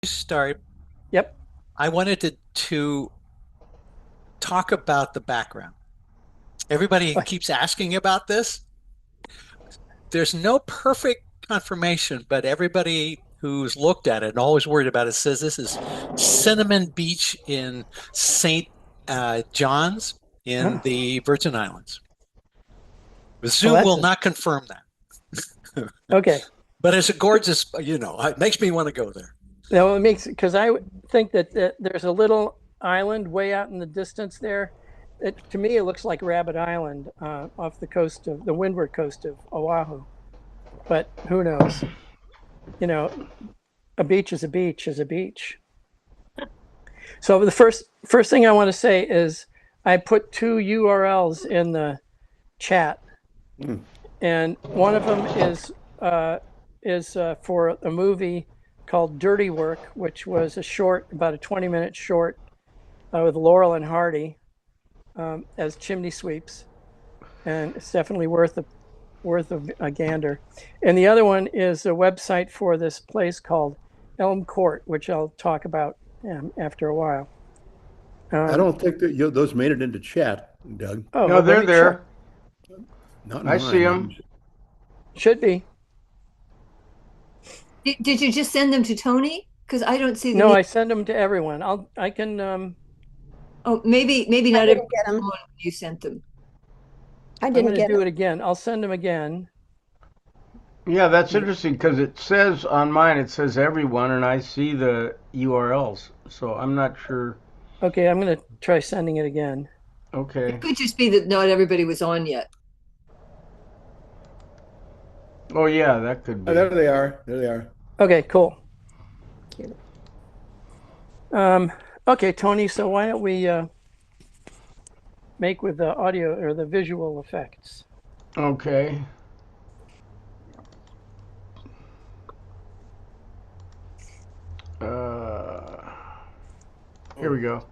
Start, Yep. I wanted to talk about the background. Everybody keeps asking about this. There's no perfect confirmation, but everybody who's looked at it and always worried about it says this is Cinnamon Beach in St. John's in Oh, the Virgin Islands. The well, zoo that's will not confirm that, okay. but it's a gorgeous, it makes me want to go there. Now it makes because I think that there's a little island way out in the distance there. To me, it looks like Rabbit Island off the coast of the windward coast of Oahu. But who knows? You know, a beach is a beach is a beach. So the first thing I want to say is I put two URLs in the chat, Mm. and one of them is for a movie called Dirty Work, which was a short, about a 20-minute short with Laurel and Hardy as chimney sweeps, and it's definitely worth a gander. And the other one is a website for this place called Elm Court, which I'll talk about after a while. I Um, don't think that those made it into chat, Doug. oh, No, well, let they're me check. there. Not in I see mine. them. Should be. Did you just send them to Tony? Because I don't see them No, either. I send them to everyone. I can. Oh, maybe I not every didn't get them. one you sent them. I I'm didn't going to get do them. it again. I'll send them again. Yeah, that's interesting because it says on mine, it says everyone, and I see the URLs. So I'm not sure. Okay, I'm going to try sending it again. It Okay. could just be that not everybody was on yet. Oh, yeah, that could Oh, be. there they are. There they are. Okay, cool. Um, okay, Tony. So why don't we make with the audio or the visual effects? Okay. Uh, Here we go.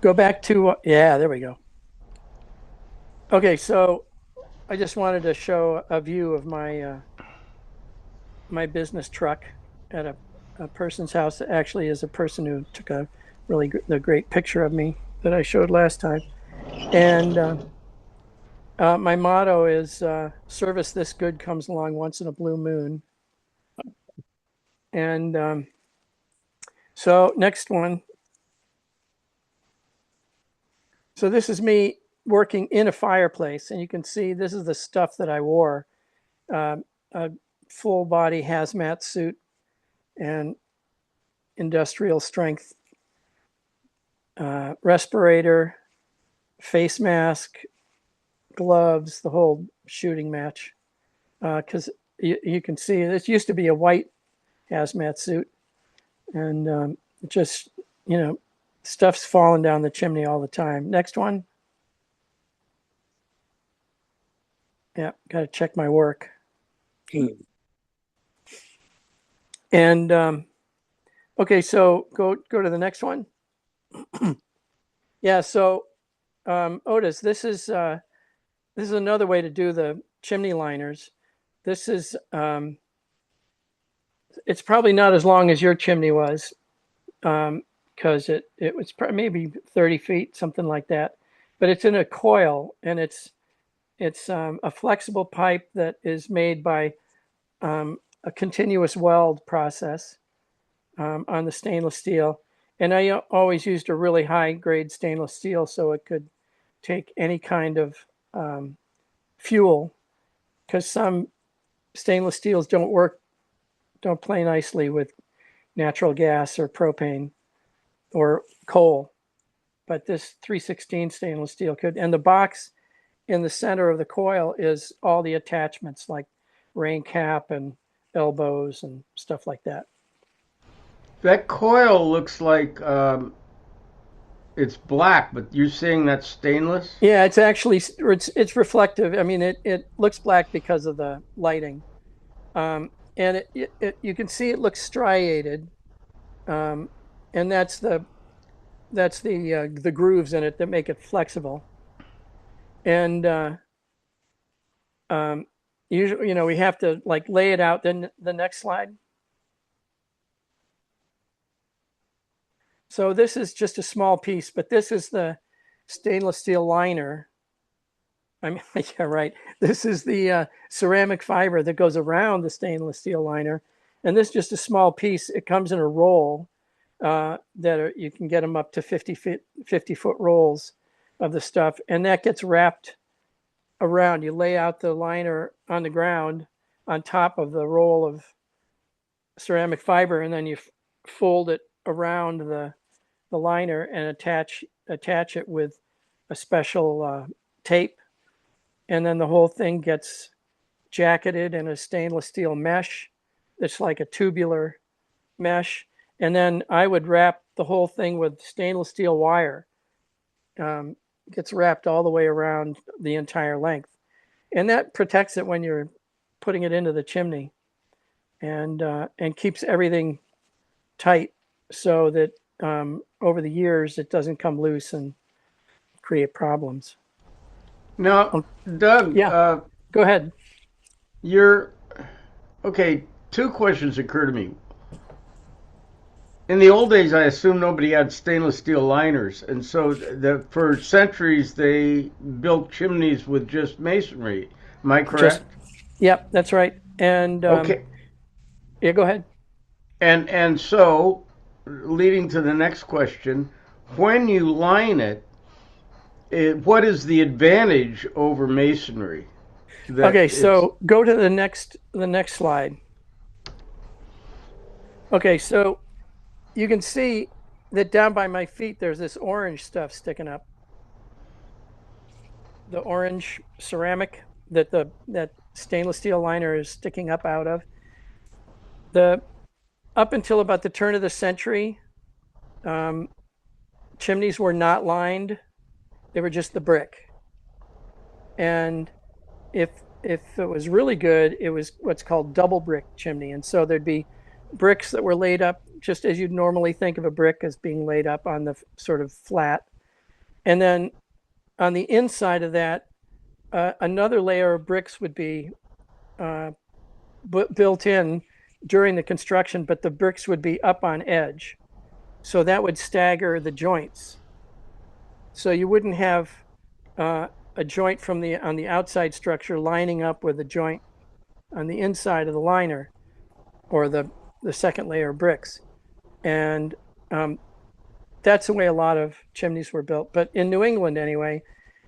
Go back to yeah. There we go. Okay, so I just wanted to show a view of my business truck at a person's house. It actually is a person who took the great picture of me that I showed last time. And my motto is service this good comes along once in a blue moon. And so next one. So this is me working in a fireplace, and you can see this is the stuff that I wore: a full body hazmat suit and industrial strength respirator, face mask, gloves, the whole shooting match. Because you can see this used to be a white hazmat suit, and just you know, stuff's falling down the chimney all the time. Next one. Yeah, got to check my work. And okay, so go to the next one. Yeah, so Otis, this is another way to do the chimney liners. This is it's probably not as long as your chimney was, because it was maybe 30 feet, something like that. But it's in a coil, and it's a flexible pipe that is made by a continuous weld process on the stainless steel. And I always used a really high grade stainless steel so it could take any kind of fuel, because some stainless steels don't play nicely with natural gas or propane or coal. But this 316 stainless steel could. And the box in the center of the coil is all the attachments like rain cap and elbows and stuff like that. That coil looks like it's black, but you're saying that's stainless? Yeah, it's actually it's reflective. I mean, it looks black because of the lighting, and you can see it looks striated, um, and that's the grooves in it that make it flexible. And um, usually, we have to like lay it out. Then the next slide. So this is just a small piece, but this is the stainless steel liner. I mean, yeah, right. This is the ceramic fiber that goes around the stainless steel liner. And this is just a small piece. It comes in a roll you can get them up to 50-foot rolls of the stuff. And that gets wrapped around. You lay out the liner on the ground on top of the roll of ceramic fiber, and then you fold it around the liner and attach it with a special tape. And then the whole thing gets jacketed in a stainless steel mesh. It's like a tubular mesh. And then I would wrap the whole thing with stainless steel wire. Gets wrapped all the way around the entire length. And that protects it when you're putting it into the chimney, and keeps everything tight so that over the years it doesn't come loose and create problems. Now, Doug, Yeah. Go ahead. Okay, two questions occur to me. In the old days, I assume nobody had stainless steel liners, and so for centuries they built chimneys with just masonry. Am I correct? Yep, that's right. And okay, yeah, go ahead. and so leading to the next question, when you line what is the advantage over masonry? Okay, so go to the next slide. Okay, so you can see that down by my feet there's this orange stuff sticking up. The orange ceramic that stainless steel liner is sticking up out of. Up until about the turn of the century, chimneys were not lined. They were just the brick. And if it was really good, it was what's called double brick chimney. And so there'd be bricks that were laid up just as you'd normally think of a brick as being laid up on the sort of flat. And then on the inside of that, another layer of bricks would be built in during the construction, but the bricks would be up on edge. So that would stagger the joints. So you wouldn't have a joint on the outside structure lining up with a joint on the inside of the liner or the second layer of bricks. And that's the way a lot of chimneys were built. But in New England, anyway,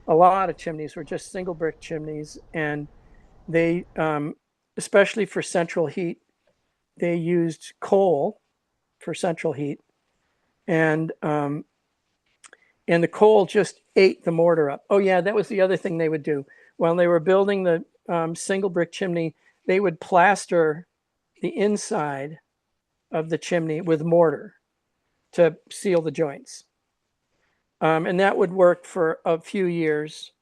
a lot of chimneys were just single brick chimneys. And they, especially for central heat, they used coal for central heat. And the coal just ate the mortar up. Oh, yeah, that was the other thing they would do. When they were building the single brick chimney, they would plaster the inside of the chimney with mortar to seal the joints. And that would work for a few years,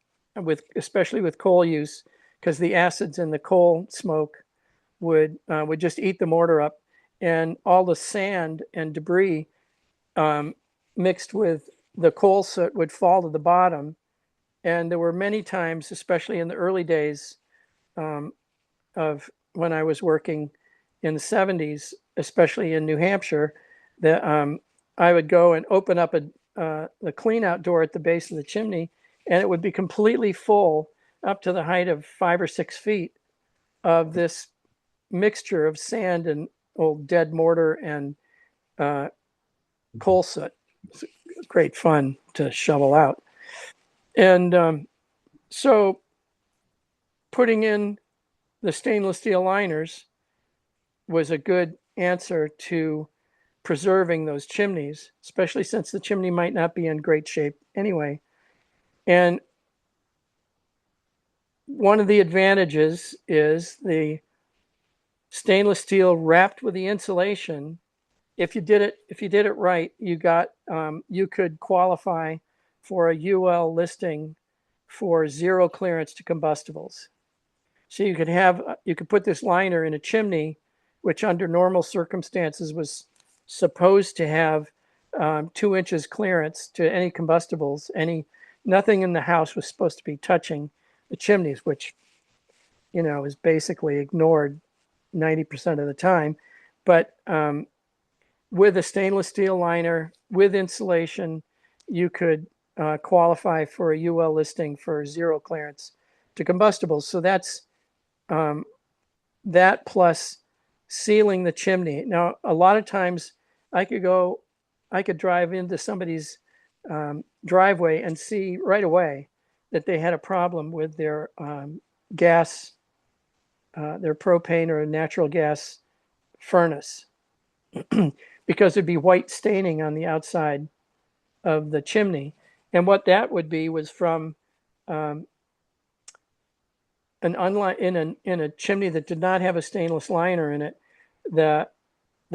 especially with coal use, because the acids in the coal smoke would just eat the mortar up, and all the sand and debris mixed with the coal soot would fall to the bottom. And there were many times, especially in the early days of when I was working in the 70s, especially in New Hampshire, that I would go and open up the clean out door at the base of the chimney, and it would be completely full up to the height of 5 or 6 feet of this mixture of sand and old dead mortar and coal soot. It's great fun to shovel out. And so putting in the stainless steel liners was a good answer to preserving those chimneys, especially since the chimney might not be in great shape anyway. And one of the advantages is the stainless steel wrapped with the insulation. If you did it right, you could qualify for a UL listing for zero clearance to combustibles. So you could put this liner in a chimney, which under normal circumstances was supposed to have 2 inches clearance to any combustibles. Nothing in the house was supposed to be touching the chimneys, which is basically ignored 90% of the time. But with a stainless steel liner, with insulation, you could qualify for a UL listing for zero clearance to combustibles. So that's that plus sealing the chimney. Now, a lot of times I could drive into somebody's driveway and see right away that they had a problem with their gas, their propane or natural gas furnace, because it'd be white staining on the outside of the chimney. And what that would be was from an in a chimney that did not have a stainless liner in it, the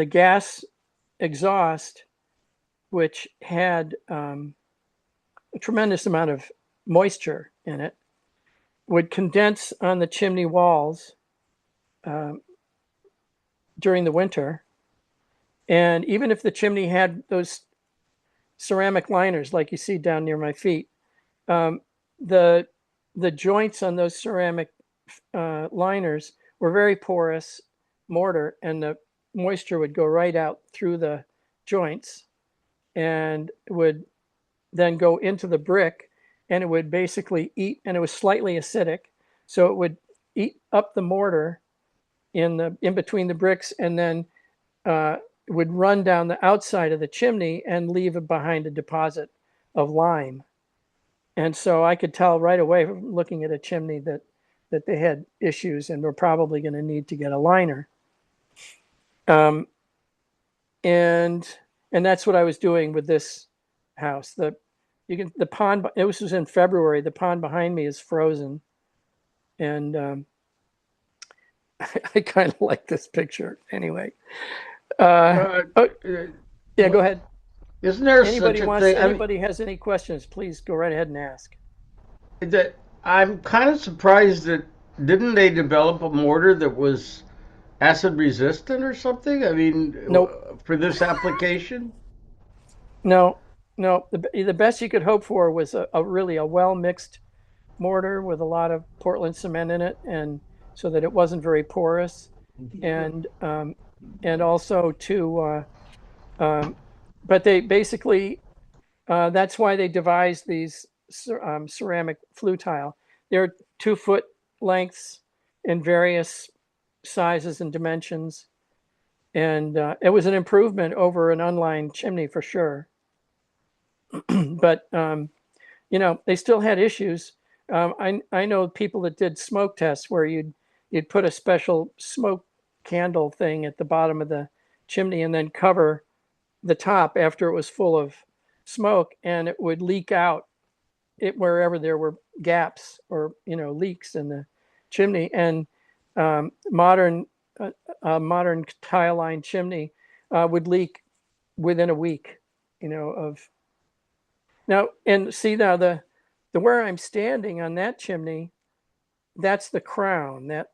gas exhaust, which had a tremendous amount of moisture in it, would condense on the chimney walls during the winter. And even if the chimney had those ceramic liners like you see down near my feet, the joints on those ceramic liners were very porous mortar, and the moisture would go right out through the joints and would then go into the brick, and it would basically eat, and it was slightly acidic, so it would eat up the mortar in between the bricks, and then would run down the outside of the chimney and leave behind a deposit of lime. And so I could tell right away from looking at a chimney that they had issues and were probably going to need to get a liner. And that's what I was doing with this house. The pond, it was in February, the pond behind me is frozen. And I kind of like this picture anyway. Yeah, go ahead. Isn't there such a thing? Anybody has any questions, please go right ahead and ask. That I'm kind of surprised that didn't they develop a mortar that was acid resistant or something? I mean, nope. For this application? No. The best you could hope for was a really well mixed mortar with a lot of Portland cement in it, and so that it wasn't very porous, and also but they basically that's why they devised these ceramic flue tile. They're 2-foot lengths in various sizes and dimensions, and it was an improvement over an unlined chimney for sure. But they still had issues. I know people that did smoke tests where you'd put a special smoke candle thing at the bottom of the chimney and then cover the top after it was full of smoke, and it would leak out wherever there were gaps or leaks in the chimney. And modern tile line chimney would leak within a week of now. And see, now the where I'm standing on that chimney, that's the crown. That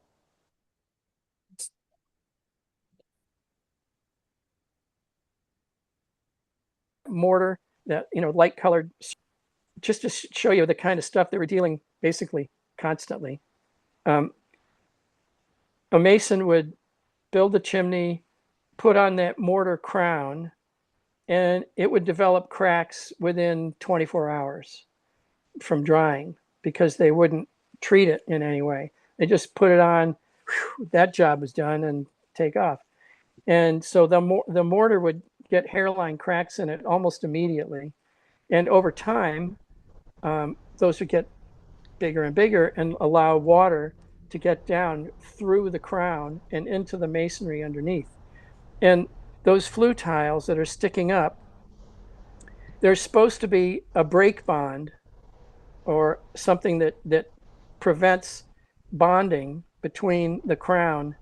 mortar, that light colored, just to show you the kind of stuff they were dealing basically constantly. A mason would build the chimney, put on that mortar crown, and it would develop cracks within 24 hours from drying because they wouldn't treat it in any way. They just put it on, that job was done, and take off. And so the mortar would get hairline cracks in it almost immediately. And over time, those would get bigger and bigger and allow water to get down through the crown and into the masonry underneath. And those flue tiles that are sticking up, there's supposed to be a break bond or something that prevents bonding between the crown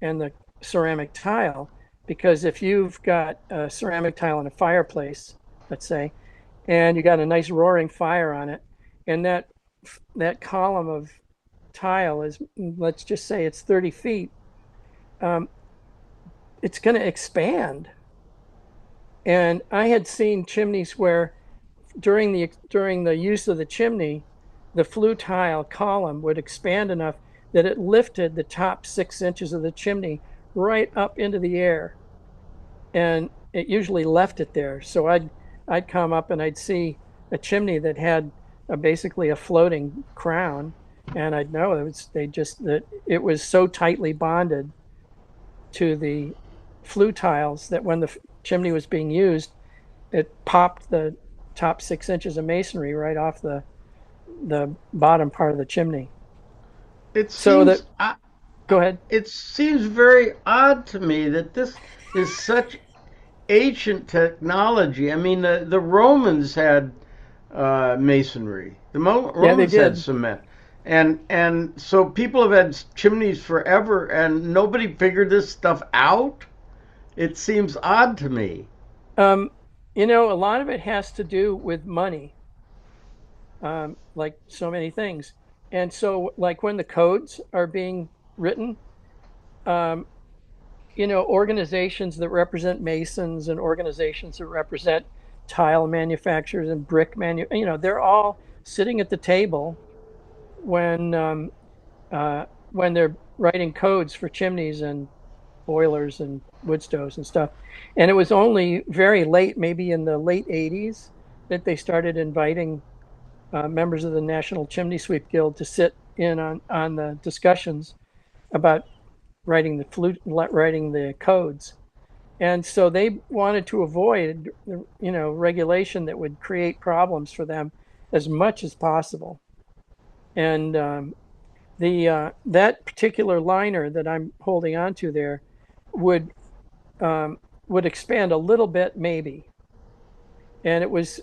and the ceramic tile. Because if you've got a ceramic tile in a fireplace, let's say, and you got a nice roaring fire on it, and that column of tile is, let's just say it's 30 feet, it's going to expand. And I had seen chimneys where during the use of the chimney, the flue tile column would expand enough that it lifted the top 6 inches of the chimney right up into the air, and it usually left it there. So I'd come up and I'd see a chimney that had basically a floating crown, and I'd know that it was so tightly bonded to the flue tiles that when the chimney was being used, it popped the top 6 inches of masonry right off the bottom part of the chimney. It So that, seems go ahead. it seems very odd to me that this is such ancient technology. I mean, the Romans had masonry. The Yeah, they Romans had did. cement, and so people have had chimneys forever, and nobody figured this stuff out. It seems odd to me. Um, a lot of it has to do with money, like so many things. And so, like when the codes are being written, um, organizations that represent masons and organizations that represent tile manufacturers and they're all sitting at the table when when they're writing codes for chimneys and boilers and wood stoves and stuff. And it was only very late, maybe in the late 80s, that they started inviting members of the National Chimney Sweep Guild to sit in on the discussions about writing the codes. And so they wanted to avoid, regulation that would create problems for them as much as possible. And the that particular liner that I'm holding on to there would would expand a little bit, maybe. And it was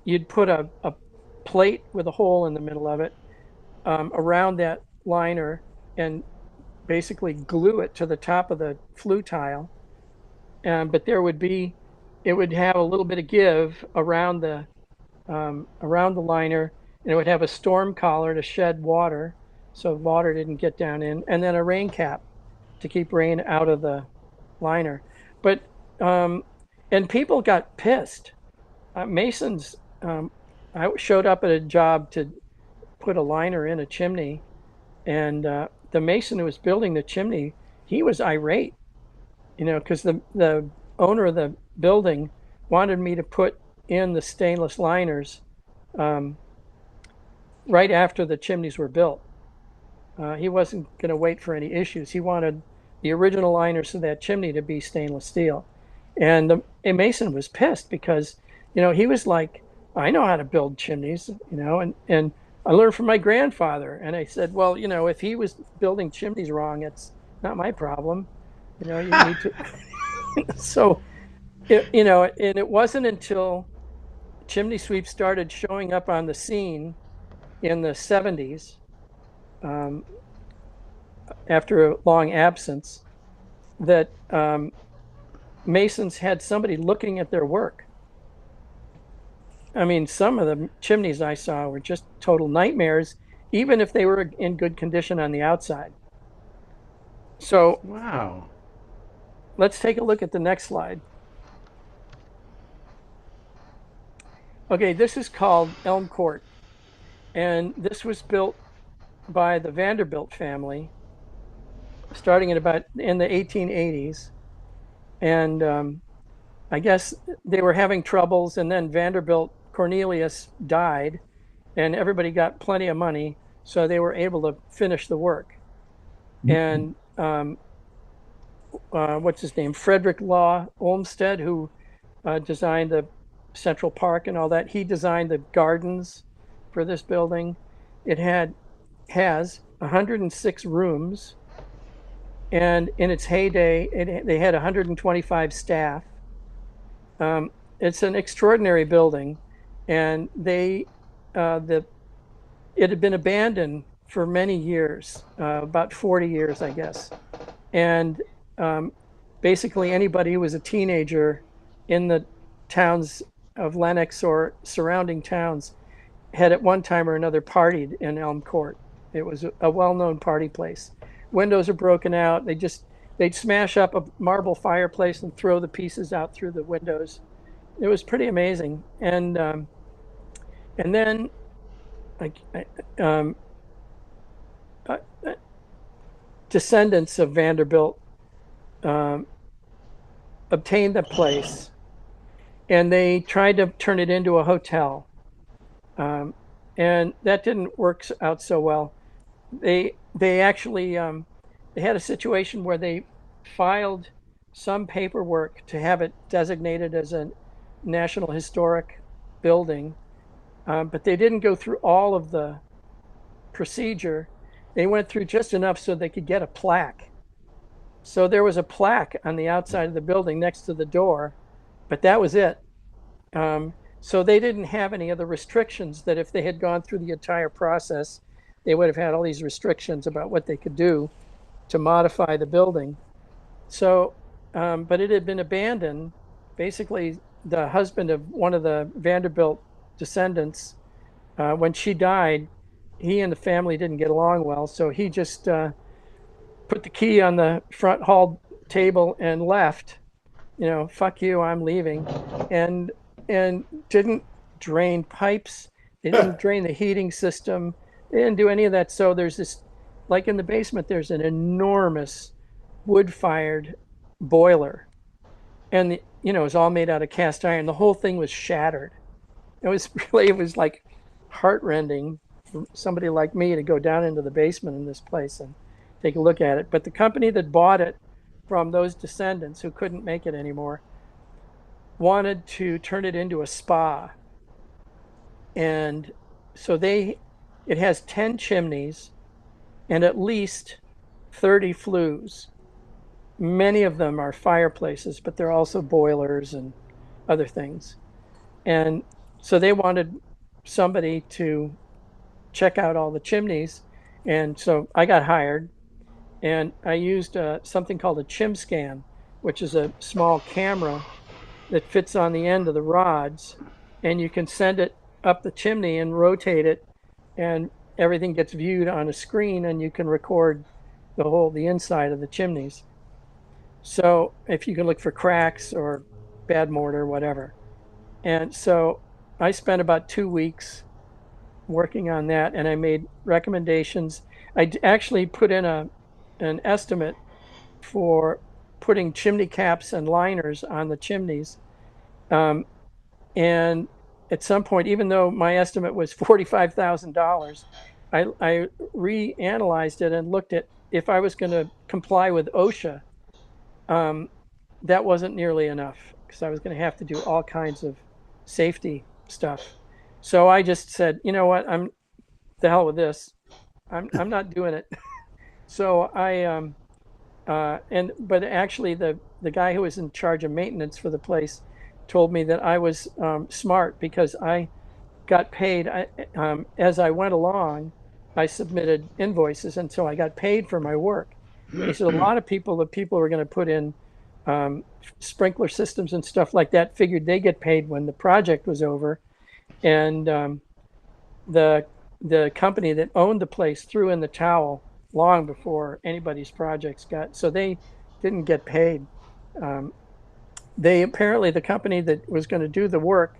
you'd put a plate with a hole in the middle of it around that liner and basically glue it to the top of the flue tile. But it would have a little bit of give around the liner, and it would have a storm collar to shed water, so water didn't get down in, and then a rain cap to keep rain out of the liner. But um, and people got pissed. Masons. I showed up at a job to put a liner in a chimney, and the mason who was building the chimney, he was irate, because the owner of the building wanted me to put in the stainless liners um, right after the chimneys were built. He wasn't going to wait for any issues. He wanted the original liners of that chimney to be stainless steel. And the mason was pissed because, he was like, I know how to build chimneys, and I learned from my grandfather. And I said, well, if he was building chimneys wrong, it's not my problem. You need to. So, and it wasn't until chimney sweeps started showing up on the scene in the 70s, um, after a long absence, that masons had somebody looking at their work. I mean, some of the chimneys I saw were just total nightmares, even if they were in good condition on the outside. So Wow. let's take a look at the next slide. Okay, this is called Elm Court, and this was built by the Vanderbilt family starting in the 1880s. And I guess they were having troubles, and then Vanderbilt Cornelius died, and everybody got plenty of money, so they were able to finish the work. And what's his name? Frederick Law Olmsted, who designed the Central Park and all that. He designed the gardens for this building. It has 106 rooms, and in its heyday, they had 125 staff. It's an extraordinary building, and it had been abandoned for many years, about 40 years, I guess. And basically, anybody who was a teenager in the towns of Lenox or surrounding towns had at one time or another partied in Elm Court. It was a well-known party place. Windows are broken out. They'd smash up a marble fireplace and throw the pieces out through the windows. It was pretty amazing. And then I, descendants of Vanderbilt um, obtained the place, and they tried to turn it into a hotel, um, and that didn't work out so well. They actually they had a situation where they filed some paperwork to have it designated as a National Historic Building, but they didn't go through all of the procedure. They went through just enough so they could get a plaque. So there was a plaque on the outside of the building next to the door, but that was it. So they didn't have any of the restrictions that if they had gone through the entire process, they would have had all these restrictions about what they could do to modify the building. So, but it had been abandoned. Basically, the husband of one of the Vanderbilt descendants, when she died, he and the family didn't get along well. So he just put the key on the front hall table and left. Fuck you, I'm leaving, and and didn't drain pipes. They didn't drain the heating system. They didn't do any of that. So there's this, like in the basement, there's an enormous wood-fired boiler, and it's all made out of cast iron. The whole thing was shattered. It was like heartrending for somebody like me to go down into the basement in this place and take a look at it. But the company that bought it from those descendants who couldn't make it anymore wanted to turn it into a spa. And so it has 10 chimneys and at least 30 flues. Many of them are fireplaces, but they're also boilers and other things. And so they wanted somebody to check out all the chimneys. And so I got hired, and I used something called a chim scan, which is a small camera that fits on the end of the rods, and you can send it up the chimney and rotate it, and everything gets viewed on a screen, and you can record the inside of the chimneys. So if you can look for cracks or bad mortar, whatever. And so I spent about 2 weeks working on that, and I made recommendations. I actually put in an estimate for putting chimney caps and liners on the chimneys. Um, and at some point, even though my estimate was $45,000, I reanalyzed it and looked at if I was going to comply with OSHA, um, that wasn't nearly enough because I was going to have to do all kinds of safety stuff. So I just said, you know what, I'm the hell with this. I'm not doing it. So but actually the guy who was in charge of maintenance for the place told me that I was smart because I got paid as I went along. I submitted invoices, and so I got paid for my work. And he said a lot of the people who are going to put in sprinkler systems and stuff like that, figured they get paid when the project was over, and the the company that owned the place threw in the towel long before anybody's projects got. So they didn't get paid. Um, they apparently the company that was going to do the work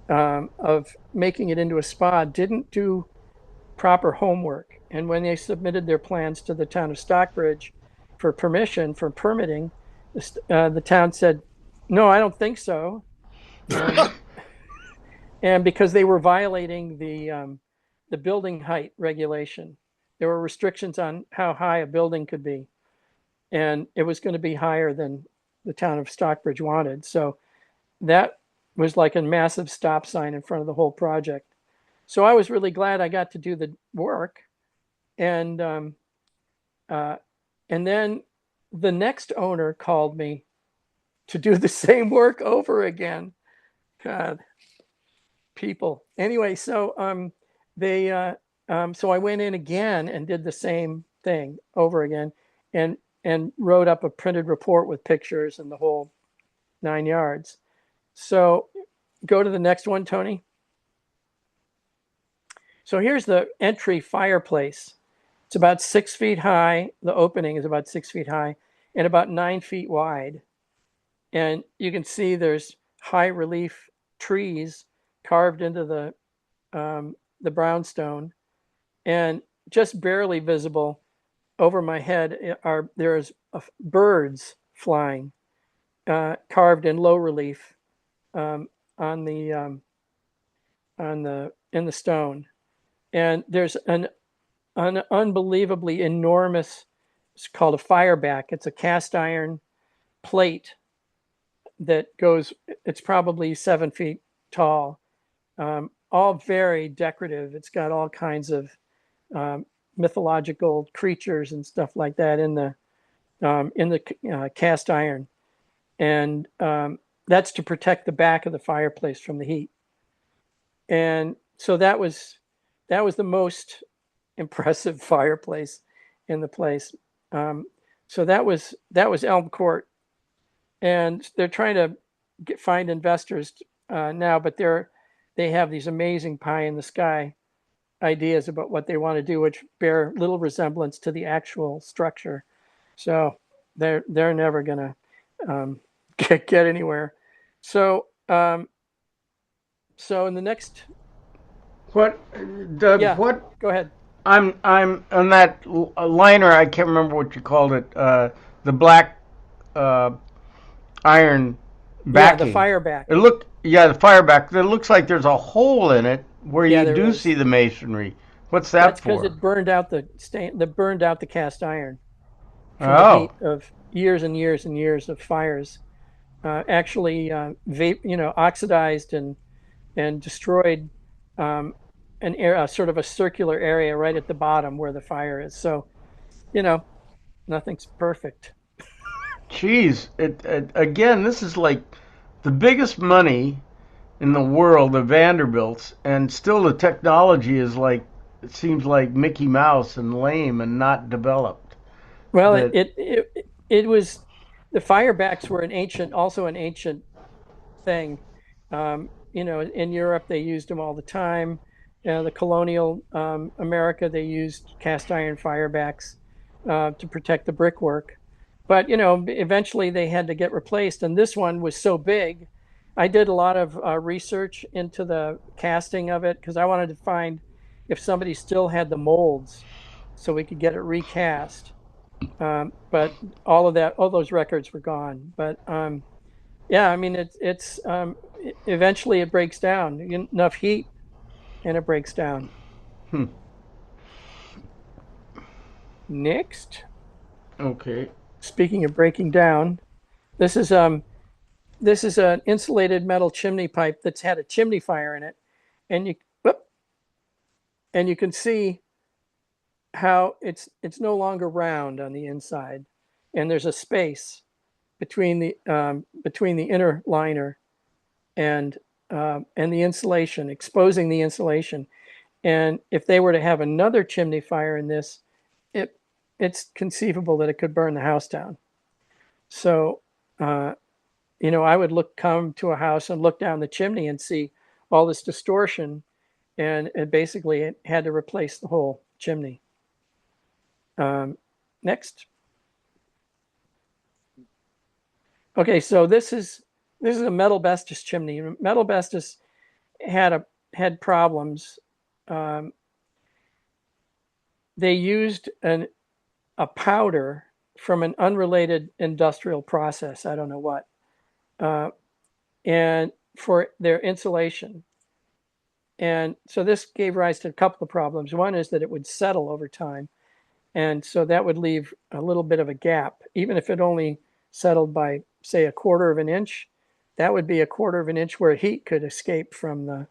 of making it into a spa didn't do proper homework. And when they submitted their plans to the town of Stockbridge for permission for permitting, the town said, "No, I don't think so," and and because they were violating the building height regulation, there were restrictions on how high a building could be, and it was going to be higher than the town of Stockbridge wanted. So that was like a massive stop sign in front of the whole project. So I was really glad I got to do the work, and uh, and then the next owner called me to do the same work over again. God, people. Anyway, so they so I went in again and did the same thing over again, and wrote up a printed report with pictures and the whole 9 yards. So go to the next one, Tony. So here's the entry fireplace. It's about 6 feet high. The opening is about 6 feet high and about 9 feet wide. And you can see there's high relief trees carved into the brownstone, and just barely visible over my head there's birds flying, carved in low relief, on the in the stone. And there's an unbelievably enormous, it's called a fireback. It's a cast iron plate that goes, it's probably 7 feet tall, all very decorative. It's got all kinds of mythological creatures and stuff like that in the cast iron, and that's to protect the back of the fireplace from the heat. And so that was the most impressive fireplace in the place. So that was Elm Court, and they're trying to find investors now, but they have these amazing pie in the sky ideas about what they want to do, which bear little resemblance to the actual structure. So they're never gonna get anywhere. So so in the next, What, Doug? yeah, What? go ahead. I'm on that liner. I can't remember what you called it. The black uh, iron Yeah, the backing. fireback. The fireback. It looks like there's a hole in it where Yeah, you there do is. see the masonry. What's that That's because for? it burned out that burned out the cast iron from the Oh, heat of years and years and years of fires. Actually, oxidized and destroyed um, sort of a circular area right at the bottom where the fire is. So, you know, nothing's perfect. geez. It again. This is like the biggest money in the world, the Vanderbilts, and still the technology is like, it seems like Mickey Mouse and lame and not developed. Well, That it was, the firebacks were also an ancient thing. In Europe, they used them all the time. The colonial America, they used cast iron firebacks to protect the brickwork. But, eventually they had to get replaced. And this one was so big. I did a lot of research into the casting of it because I wanted to find if somebody still had the molds so we could get it recast. But all those records were gone. But yeah, I mean, eventually it breaks down. Enough heat and it breaks down. hmm, Next, okay. speaking of breaking down, this is this is an insulated metal chimney pipe that's had a chimney fire in it, and you can see how it's no longer round on the inside, and there's a space between the inner liner and the insulation, exposing the insulation. And if they were to have another chimney fire in this, it it's conceivable that it could burn the house down. So, uh, I would come to a house and look down the chimney and see all this distortion, and basically it had to replace the whole chimney. Um, Next, okay, so this is a metal bestus chimney. Metal bestus had problems. Um, they used a powder from an unrelated industrial process. I don't know what, uh, and for their insulation. And so this gave rise to a couple of problems. One is that it would settle over time. And so that would leave a little bit of a gap. Even if it only settled by, say, a quarter of an inch, that would be a quarter of an inch where heat could escape from the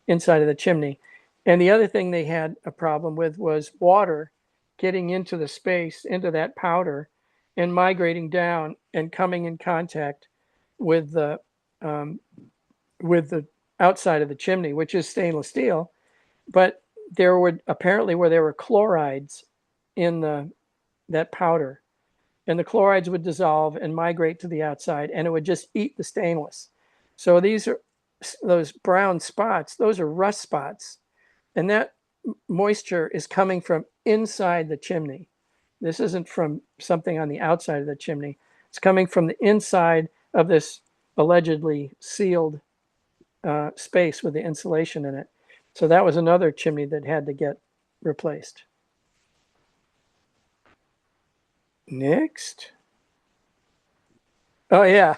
inside of the chimney. And the other thing they had a problem with was water getting into the space, into that powder, and migrating down and coming in contact with um, the outside of the chimney, which is stainless steel. But there would apparently where there were chlorides in that powder, and the chlorides would dissolve and migrate to the outside, and it would just eat the stainless. So those brown spots, those are rust spots, and that moisture is coming from inside the chimney. This isn't from something on the outside of the chimney. It's coming from the inside of this allegedly sealed space with the insulation in it. So that was another chimney that had to get replaced. Next. Oh, yeah.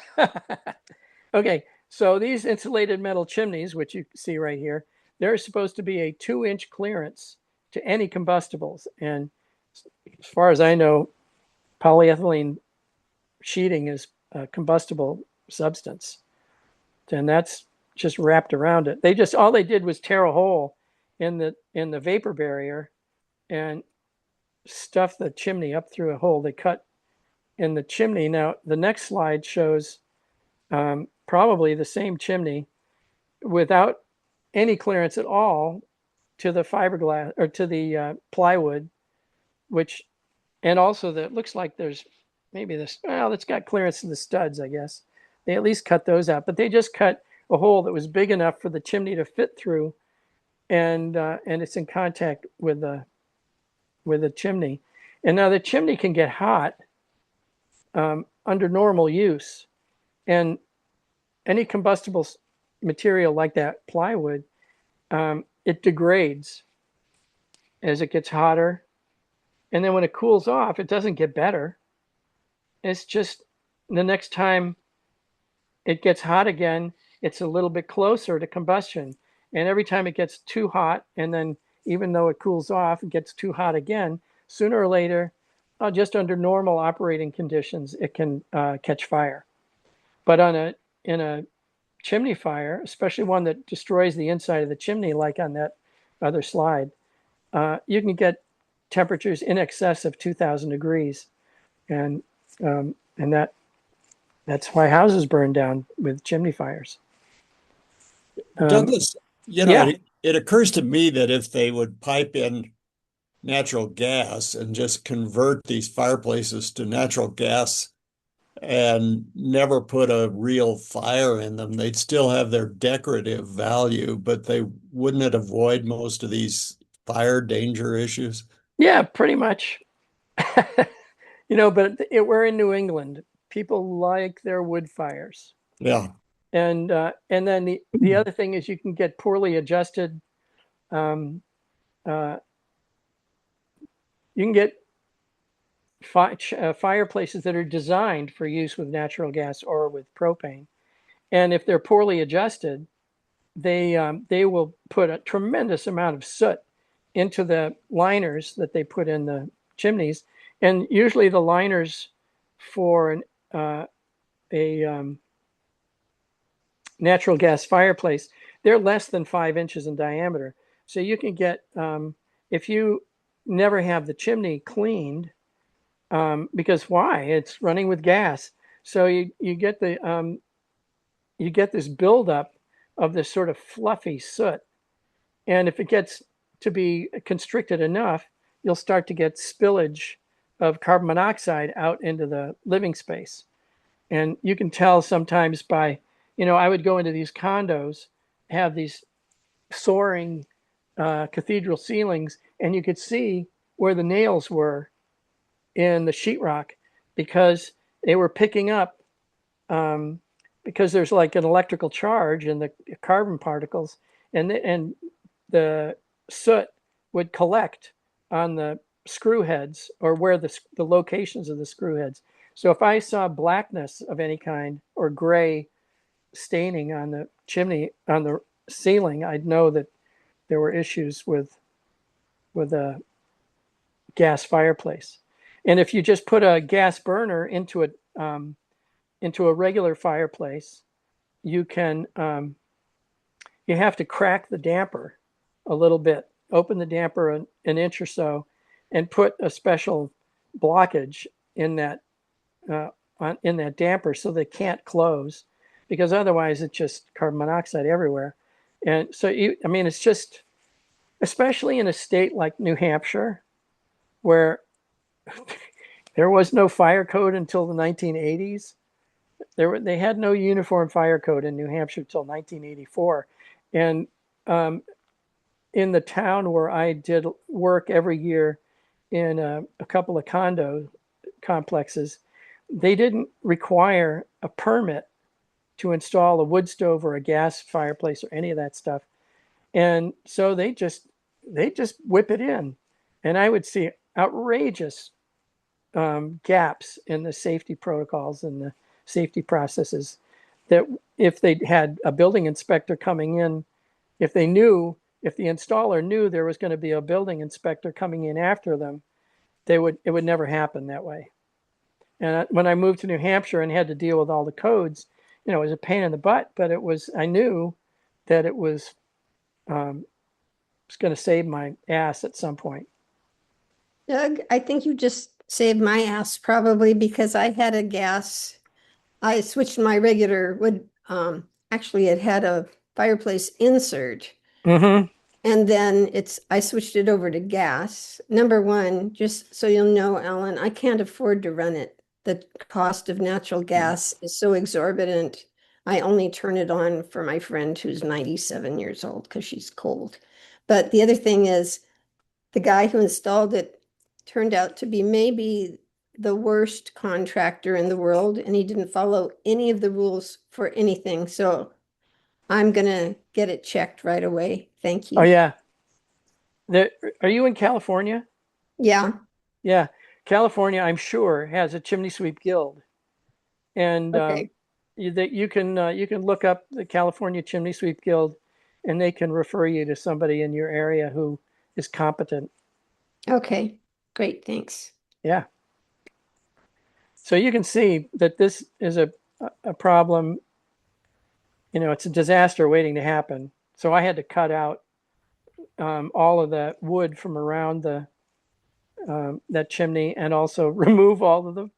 Okay, so these insulated metal chimneys, which you see right here, they're supposed to be a 2-inch clearance to any combustibles. And as far as I know, polyethylene sheeting is a combustible substance. And that's just wrapped around it. All they did was tear a hole in the vapor barrier and stuff the chimney up through a hole they cut in the chimney. Now, the next slide shows probably the same chimney without any clearance at all to the fiberglass or to the plywood, which, and also that looks like there's maybe this, well, it's got clearance in the studs, I guess. They at least cut those out, but they just cut a hole that was big enough for the chimney to fit through, and it's in contact with the chimney. And now the chimney can get hot under normal use, and any combustible material like that plywood, it degrades as it gets hotter. And then when it cools off, it doesn't get better. It's just the next time it gets hot again, it's a little bit closer to combustion. And every time it gets too hot, and then even though it cools off, it gets too hot again, sooner or later, just under normal operating conditions, it can catch fire. But in a chimney fire, especially one that destroys the inside of the chimney, like on that other slide, you can get temperatures in excess of 2,000 degrees, and that's why houses burn down with chimney fires. Douglas, yeah. it occurs to me that if they would pipe in natural gas and just convert these fireplaces to natural gas and never put a real fire in them, they'd still have their decorative value, but they wouldn't it avoid most of these fire danger issues? Yeah, pretty much. But we're in New England. People like their wood fires. Yeah. And then the other thing is you can get poorly adjusted. You can get fireplaces that are designed for use with natural gas or with propane, and if they're poorly adjusted, they will put a tremendous amount of soot into the liners that they put in the chimneys, and usually the liners for a natural gas fireplace, they're less than 5 inches in diameter. So you can get, if you never have the chimney cleaned, because why? It's running with gas. So you get this buildup of this sort of fluffy soot. And if it gets to be constricted enough, you'll start to get spillage of carbon monoxide out into the living space. And you can tell sometimes by, I would go into these condos, have these soaring cathedral ceilings, and you could see where the nails were in the sheetrock because they were picking up, because there's like an electrical charge in the carbon particles, and the soot would collect on the screw heads or where the locations of the screw heads. So if I saw blackness of any kind or gray staining on the chimney, on the ceiling, I'd know that there were issues with a gas fireplace. And if you just put a gas burner into a regular fireplace, you have to crack the damper a little bit, open the damper an inch or so, and put a special blockage in that damper so they can't close, because otherwise it's just carbon monoxide everywhere. And so it's just, especially in a state like New Hampshire, where there was no fire code until the 1980s. They had no uniform fire code in New Hampshire till 1984, and in the town where I did work every year in a couple of condo complexes, they didn't require a permit to install a wood stove or a gas fireplace or any of that stuff, and so they just whip it in, and I would see outrageous gaps in the safety protocols and the safety processes that if they had a building inspector coming in, if the installer knew there was going to be a building inspector coming in after them, it would never happen that way. And when I moved to New Hampshire and had to deal with all the codes, it was a pain in the butt, but I knew that it was going to save my ass at some point. Doug, I think you just saved my ass probably because I had a gas. I switched my regular wood. Actually, it had a fireplace insert. Mm-hmm. And then I switched it over to gas. Number one, just so you'll know, Alan, I can't afford to run it. The cost of natural gas is so exorbitant. I only turn it on for my friend who's 97 years old because she's cold. But the other thing is, the guy who installed it turned out to be maybe the worst contractor in the world, and he didn't follow any of the rules for anything. So I'm going to get it checked right away. Thank you. Oh, yeah. Are you in California? Yeah. Yeah. California, I'm sure, has a chimney sweep guild. And Okay. you can look up the California Chimney Sweep Guild, and they can refer you to somebody in your area who is competent. Okay. Great. Thanks. Yeah. So you can see that this is a problem. It's a disaster waiting to happen. So I had to cut out all of the wood from around that chimney, and also remove all of the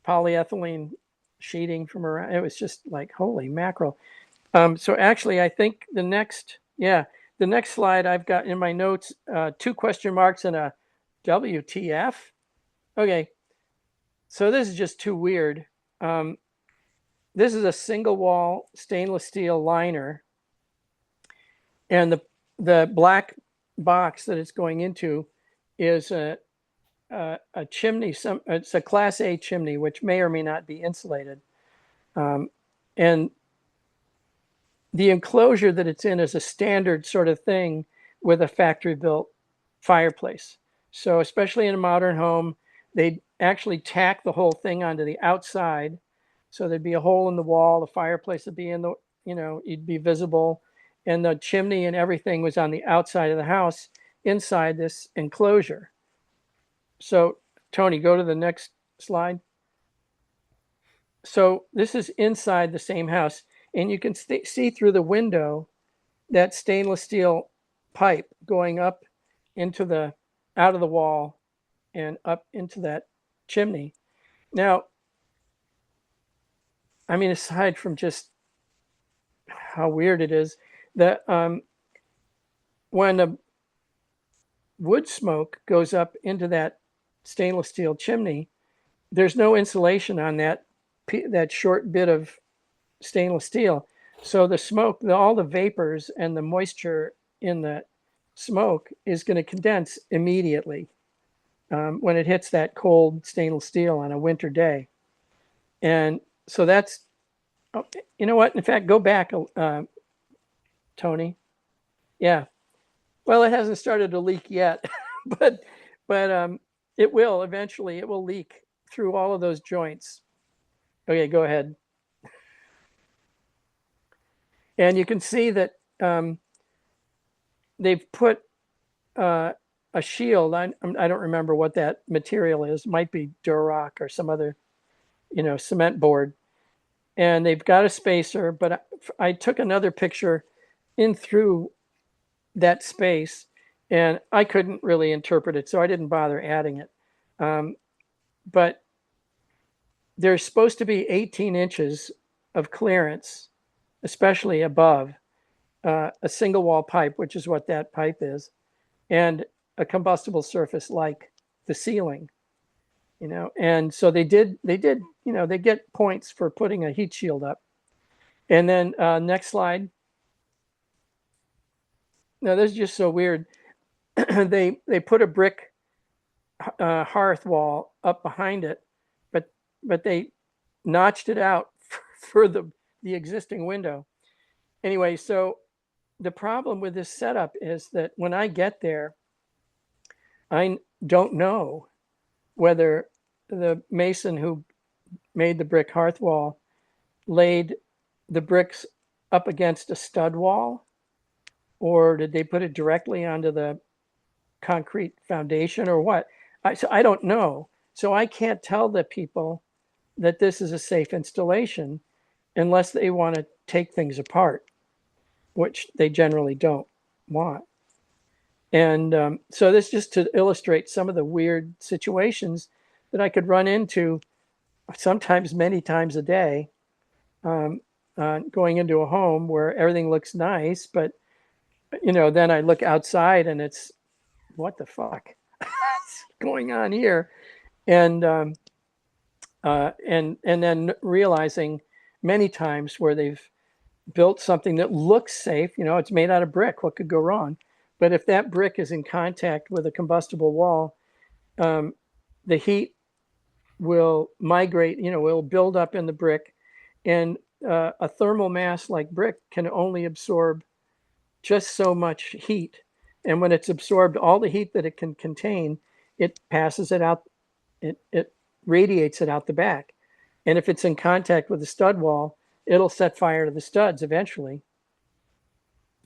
polyethylene sheeting from around. It was just like, holy mackerel. So actually, I think the next slide I've got in my notes, 2 question marks and a WTF. Okay. So this is just too weird. This is a single wall stainless steel liner, and the black box that it's going into is a chimney. It's a Class A chimney, which may or may not be insulated, and the enclosure that it's in is a standard sort of thing with a factory built fireplace. So especially in a modern home, they actually tack the whole thing onto the outside. So there'd be a hole in the wall, the fireplace would be you'd be visible, and the chimney and everything was on the outside of the house inside this enclosure. So Tony, go to the next slide. So this is inside the same house, and you can see through the window that stainless steel pipe going up out of the wall and up into that chimney. Now, I mean, aside from just how weird it is, that when the wood smoke goes up into that stainless steel chimney, there's no insulation on that short bit of stainless steel. So the smoke, all the vapors and the moisture in the smoke is going to condense immediately when it hits that cold stainless steel on a winter day. And so that's, you know what? In fact, go back, Tony. Yeah. Well, it hasn't started to leak yet, but it will eventually. It will leak through all of those joints. Okay, go ahead. And you can see that they've put a shield. I don't remember what that material is. Might be Durock or some other, cement board. And they've got a spacer, but I took another picture in through that space, and I couldn't really interpret it, so I didn't bother adding it. But there's supposed to be 18 inches of clearance, especially above a single wall pipe, which is what that pipe is, and a combustible surface like the ceiling, and so they get points for putting a heat shield up. And then next slide. Now this is just so weird. they put a brick hearth wall up behind it, but they notched it out for the existing window. Anyway, so the problem with this setup is that when I get there, I don't know whether the mason who made the brick hearth wall laid the bricks up against a stud wall, or did they put it directly onto the concrete foundation, or what? So I don't know. So I can't tell the people that this is a safe installation unless they want to take things apart, which they generally don't want. And so this just to illustrate some of the weird situations that I could run into, sometimes many times a day, going into a home where everything looks nice, but then I look outside and it's, what the fuck is going on here? And then realizing many times where they've built something that looks safe, it's made out of brick. What could go wrong? But if that brick is in contact with a combustible wall, the heat will migrate, will build up in the brick. And a thermal mass like brick can only absorb just so much heat. And when it's absorbed all the heat that it can contain, it passes it out, it radiates it out the back. And if it's in contact with the stud wall, it'll set fire to the studs eventually.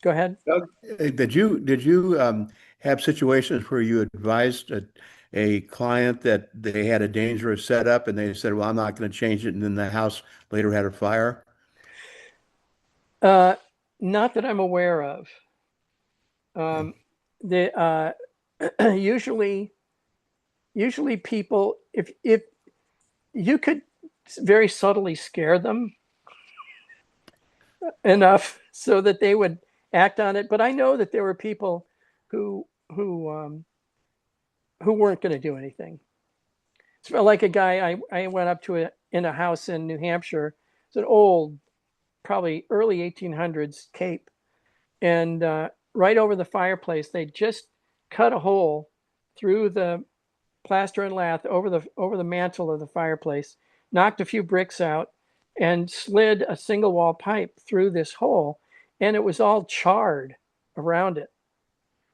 Go ahead. Doug, did you have situations where you advised a client that they had a dangerous setup and they said, "Well, I'm not going to change it," and then the house later had a fire? Not that I'm aware of. The usually people, if you could very subtly scare them enough so that they would act on it. But I know that there were people who weren't going to do anything. It's like a guy I went up to in a house in New Hampshire. It's an old, probably early 1800s cape, and right over the fireplace, they just cut a hole through the plaster and lath over the mantle of the fireplace, knocked a few bricks out, and slid a single wall pipe through this hole, and it was all charred around it.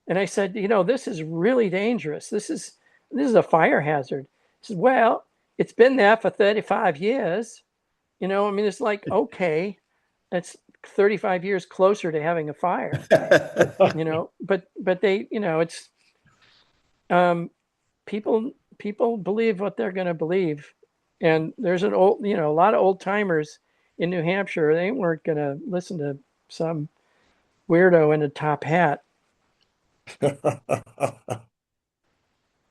And I said, this is really dangerous. This is a fire hazard. He said, well, it's been there for 35 years. It's like, okay, that's 35 years closer to having a fire, but they, it's, people believe what they're going to believe. And there's a lot of old timers in New Hampshire. They weren't going to listen to some weirdo in a top hat.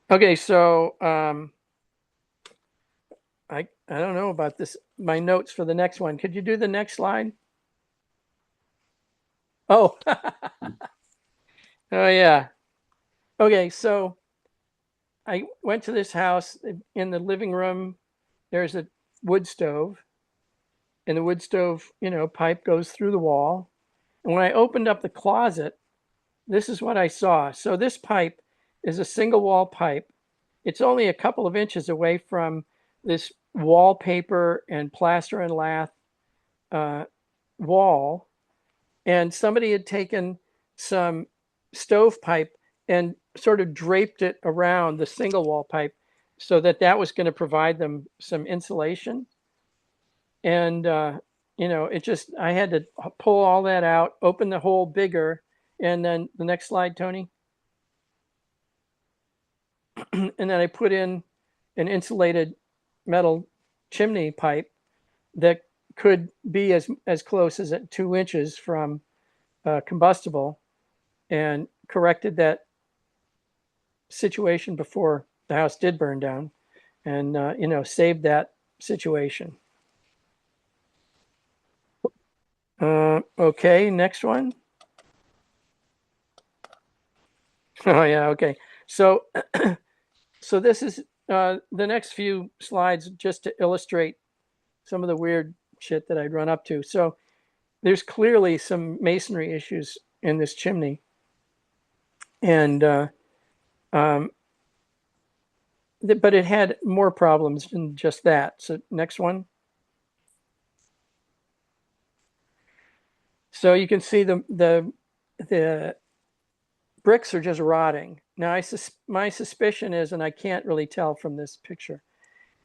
Okay, so I don't know about this. My notes for the next one. Could you do the next slide? Oh, oh yeah. Okay, so I went to this house. In the living room, there's a wood stove, and the wood stove, pipe goes through the wall. And when I opened up the closet, this is what I saw. So this pipe is a single wall pipe. It's only a couple of inches away from this wallpaper and plaster and lath wall. And somebody had taken some stovepipe and sort of draped it around the single wall pipe so that was going to provide them some insulation. And, I had to pull all that out, open the hole bigger. And then the next slide, Tony. And then I put in an insulated metal chimney pipe that could be as close as 2 inches from combustible, and corrected that situation before the house did burn down, and saved that situation. Okay, next one. Oh yeah, okay. So so this is the next few slides just to illustrate some of the weird shit that I'd run up to. So there's clearly some masonry issues in this chimney. And but it had more problems than just that. So next one. So you can see the bricks are just rotting. Now my suspicion is, and I can't really tell from this picture,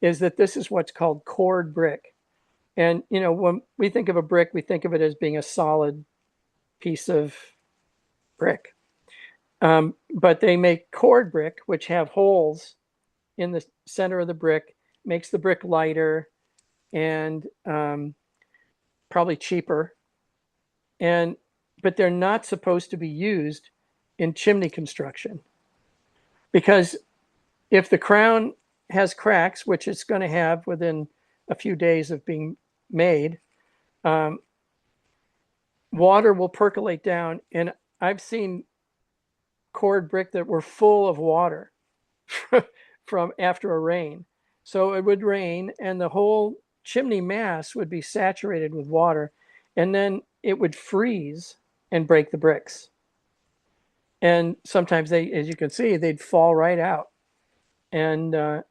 is that this is what's called cord brick. And, when we think of a brick, we think of it as being a solid piece of brick. But they make cord brick, which have holes in the center of the brick, makes the brick lighter and probably cheaper. But they're not supposed to be used in chimney construction, because if the crown has cracks, which it's going to have within a few days of being made, water will percolate down. And I've seen cord brick that were full of water from after a rain. So it would rain and the whole chimney mass would be saturated with water, and then it would freeze and break the bricks. And sometimes they, as you can see, they'd fall right out. And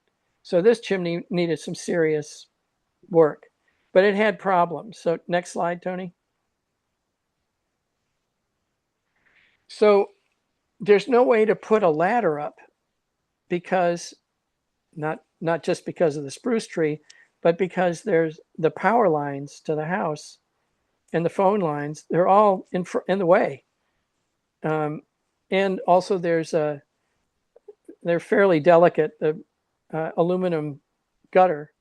so this chimney needed some serious work, but it had problems. So next slide, Tony. So there's no way to put a ladder up, because not just because of the spruce tree, but because there's the power lines to the house and the phone lines, they're all in the way. And also they're fairly delicate. The aluminum gutter,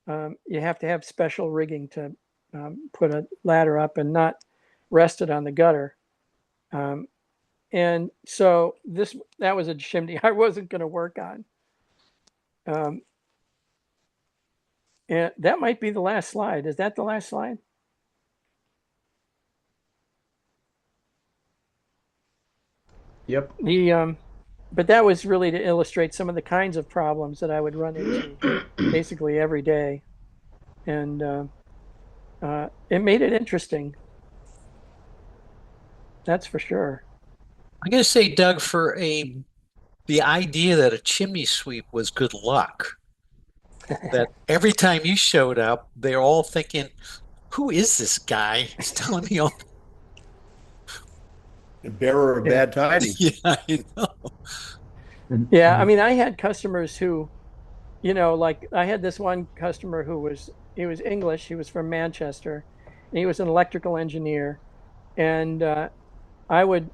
you have to have special rigging to put a ladder up and not rest it on the gutter. And so that was a chimney I wasn't going to work on. And that might be the last slide. Is that the last slide? Yep. But that was really to illustrate some of the kinds of problems that I would run into basically every day. And it made it interesting. That's for sure. I'm going to say, Doug, the idea that a chimney sweep was good luck, that every time you showed up, they're all thinking, who is this guy? He's telling me all. The bearer of bad tidings. Yeah, I know. Yeah, I mean, I had customers who, like I had this one customer he was English, he was from Manchester, and he was an electrical engineer. And I would,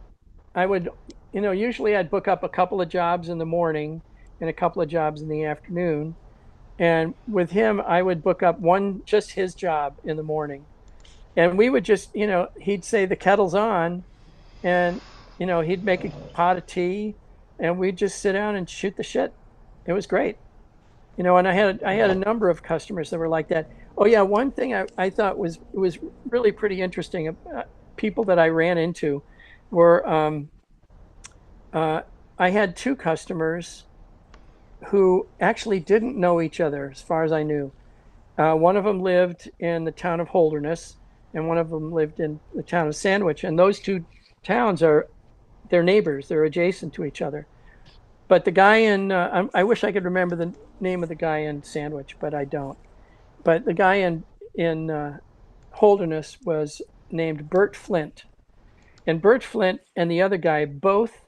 usually I'd book up a couple of jobs in the morning and a couple of jobs in the afternoon. And with him, I would book up just his job in the morning. And we would just, he'd say the kettle's on, and, he'd make a pot of tea, and we'd just sit down and shoot the shit. It was great. And I had a number of customers that were like that. Oh yeah, one thing I thought was really pretty interesting. People that I ran into were I had two customers who actually didn't know each other, as far as I knew. One of them lived in the town of Holderness, and one of them lived in the town of Sandwich. And those two towns they're neighbors. They're adjacent to each other. But the guy I wish I could remember the name of the guy in Sandwich, but I don't. But the guy in Holderness was named Bert Flint. And Bert Flint and the other guy, both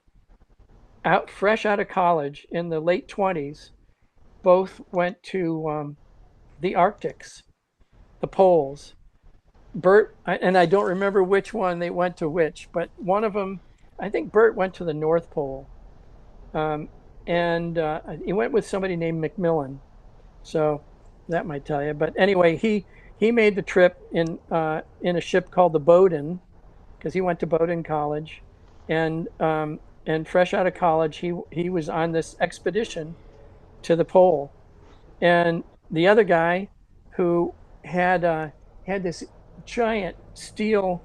fresh out of college in the late 20s, both went to the Arctics, the poles. Bert, and I don't remember which one they went to which, but one of them, I think Bert went to the North Pole. And he went with somebody named Macmillan. So that might tell you. But anyway, he made the trip in a ship called the Bowdoin, because he went to Bowdoin College. And fresh out of college, he was on this expedition to the pole. And the other guy, who had this giant steel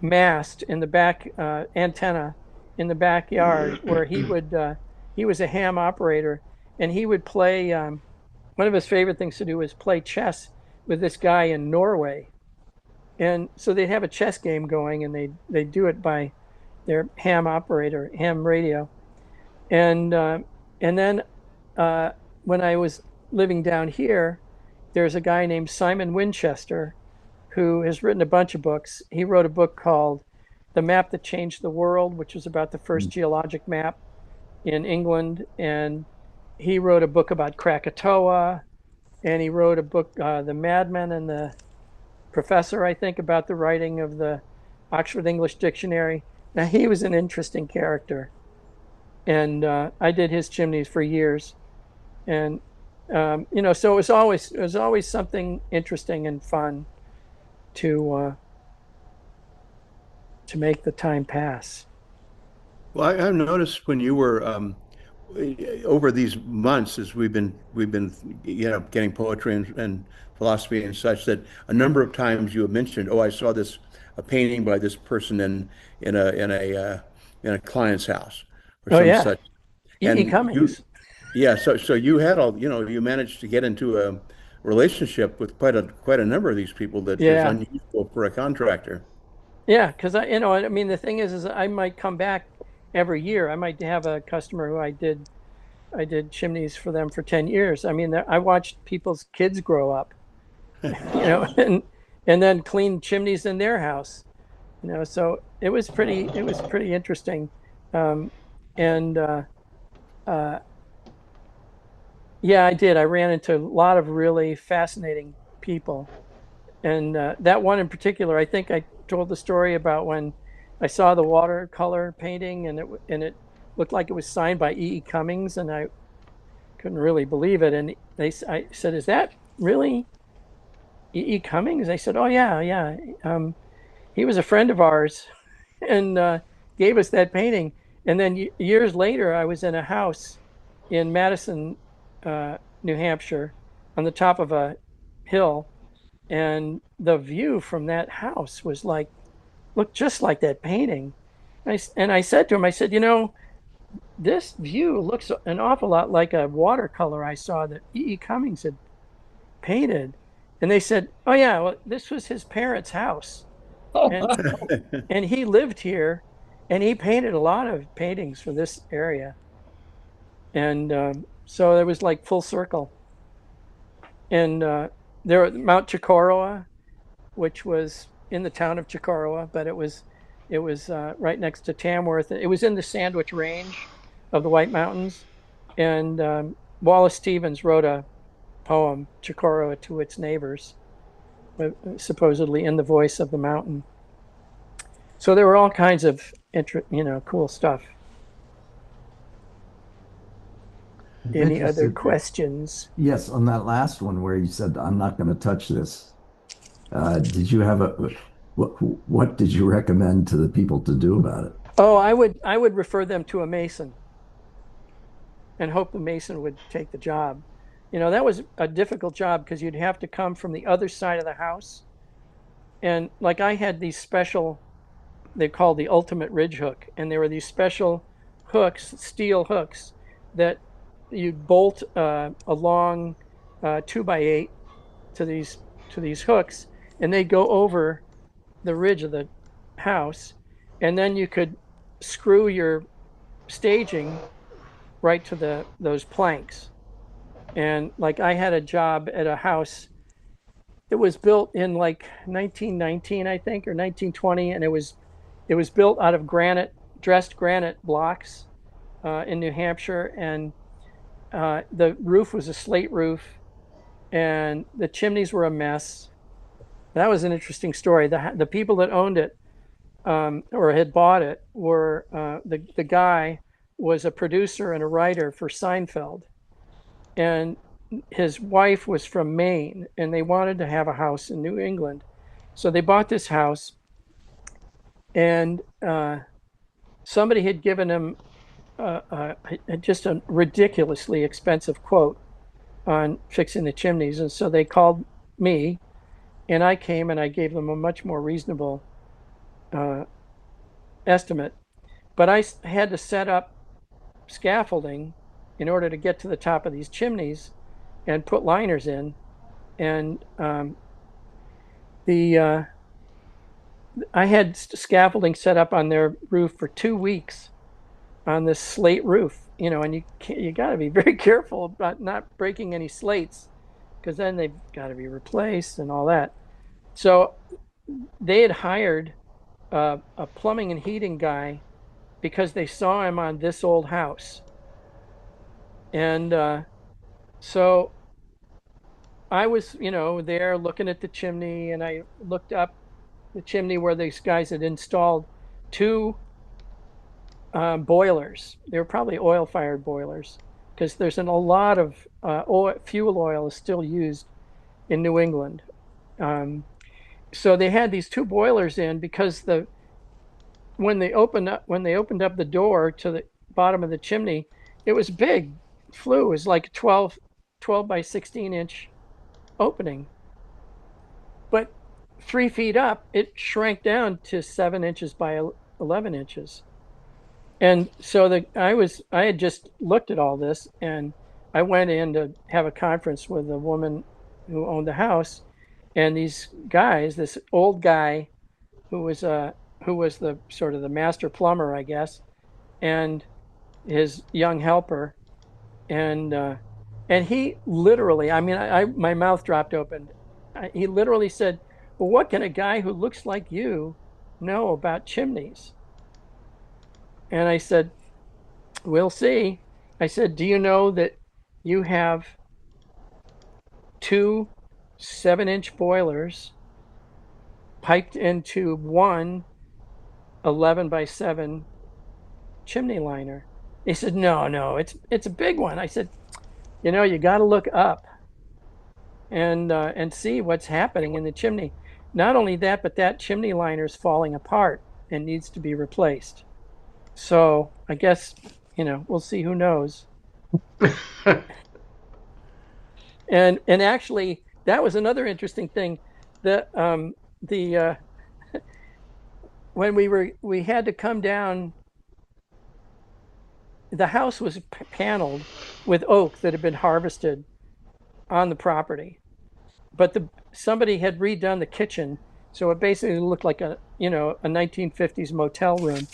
mast in the back, antenna in the backyard, where he was a ham operator, and he would play. One of his favorite things to do was play chess with this guy in Norway. And so they'd have a chess game going, and they'd do it by their ham operator, ham radio. And then when I was living down here, there's a guy named Simon Winchester who has written a bunch of books. He wrote a book called The Map That Changed the World, which was about the first geologic map in England. And he wrote a book about Krakatoa, and he wrote a book, The Madman and the Professor, I think, about the writing of the Oxford English Dictionary. Now he was an interesting character, and I did his chimneys for years, and so it was always something interesting and fun to make the time pass. Well, I've noticed when you were over these months as we've been getting poetry and philosophy and such that a number of times you have mentioned, oh, I saw this a painting by this person in a client's house or Oh some yeah, such. E. And you, Cummings. yeah, so you had all, you managed to get into a relationship with quite a number of these people that is Yeah, unusual for a contractor. yeah, because I mean, the thing is I might come back every year. I might have a customer who I did chimneys for them for 10 years. I mean, I watched people's kids grow up, and then clean chimneys in their house. So it was pretty interesting. Um, and uh, yeah, I did. I ran into a lot of really fascinating people. And that one in particular, I think I told the story about when I saw the watercolor painting and it looked like it was signed by E. E. Cummings, and I couldn't really believe it. And I said, "Is that really E. E. Cummings?" They said, "Oh yeah, yeah. He was a friend of ours and gave us that painting." And then years later, I was in a house in Madison, New Hampshire, on the top of a hill, and the view from that house was like looked just like that painting. And I said to him, I said, this view looks an awful lot like a watercolor I saw that E. E. Cummings had painted. And they said, "Oh yeah, well, this was his parents' house, and and he lived here, and he painted a lot of paintings for this area." And so it was like full circle. And there, Mount Chicoroa, which was in the town of Chicoroa, but it was right next to Tamworth. It was in the Sandwich Range of the White Mountains, and Wallace Stevens wrote a poem, Chicoroa to its neighbors, supposedly in the voice of the mountain. So there were all kinds of cool stuff. I'm Any other interested. questions? Yes, on that last one where you said, I'm not going to touch this. Did you have what did you recommend to the people to do about it? Oh, I would refer them to a mason and hope the mason would take the job. That was a difficult job because you'd have to come from the other side of the house. And like I had these special, they called the ultimate ridge hook, and there were these special hooks, steel hooks, that you'd bolt a long 2x8 to these hooks, and they'd go over the ridge of the house, and then you could screw your staging right to those planks. And like I had a job at a house that was built in like 1919, I think, or 1920, and it was built out of dressed granite blocks in New Hampshire, and the roof was a slate roof, and the chimneys were a mess. That was an interesting story. The people that owned it or had bought it were the guy was a producer and a writer for Seinfeld, and his wife was from Maine, and they wanted to have a house in New England, so they bought this house, and somebody had given him just a ridiculously expensive quote on fixing the chimneys, and so they called me, and I came and I gave them a much more reasonable uh, estimate. But I had to set up scaffolding in order to get to the top of these chimneys and put liners in. And the I had scaffolding set up on their roof for 2 weeks on this slate roof, and you got to be very careful about not breaking any slates because then they've got to be replaced and all that. So they had hired a plumbing and heating guy because they saw him on This Old House, And so I was, there looking at the chimney, and I looked up the chimney where these guys had installed two boilers. They were probably oil-fired boilers, because there's a lot of fuel oil is still used in New England. So they had these two boilers in, because when they opened up the door to the bottom of the chimney, it was big. Flue was like 12 by 16-inch opening, but 3 feet up, it shrank down to 7 inches by 11 inches. And so I had just looked at all this, and I went in to have a conference with a woman who owned the house, and these guys, this old guy who was the sort of the master plumber, I guess, and his young helper, and he literally, I mean, my mouth dropped open. He literally said, "Well, what can a guy who looks like you know about chimneys?" And I said, "We'll see." I said, "Do you know that you have two 7-inch boilers piped into one 11 by 7 chimney liner?" He said, "No, it's a big one." I said, "You got to look up and see what's happening in the chimney. Not only that, but that chimney liner is falling apart and needs to be replaced." So I guess, we'll see. Who knows? And actually, that was another interesting thing. The when we had to come down, the house was paneled with oak that had been harvested on the property, but somebody had redone the kitchen, so it basically looked like a 1950s motel room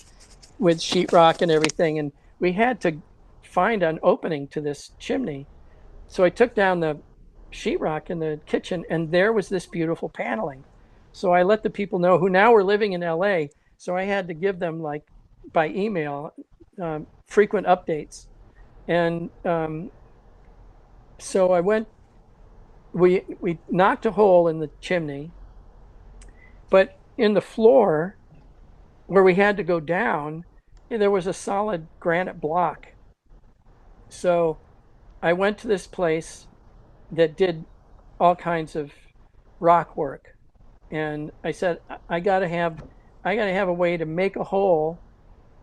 with sheetrock and everything. And we had to find an opening to this chimney. So I took down the sheetrock in the kitchen, and there was this beautiful paneling. So I let the people know, who now were living in LA. So I had to give them, like, by email, frequent updates. And so I went. We knocked a hole in the chimney, but in the floor where we had to go down, there was a solid granite block. So I went to this place that did all kinds of rock work, and I said, I gotta have a way to make a hole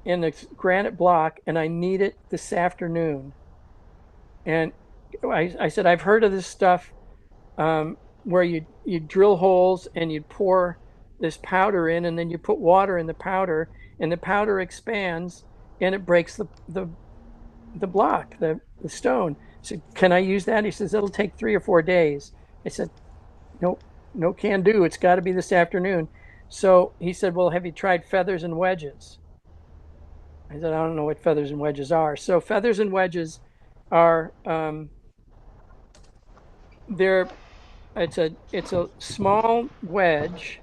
in the granite block, and I need it this afternoon. And I said, I've heard of this stuff, where you drill holes and you pour this powder in, and then you put water in the powder, and the powder expands and it breaks the block, the stone. I said, "Can I use that?" He says, "It'll take 3 or 4 days." I said, "Nope, no can do. It's got to be this afternoon." So he said, "Well, have you tried feathers and wedges?" I said, "I don't know what feathers and wedges are." So feathers and wedges are, they're it's a small wedge.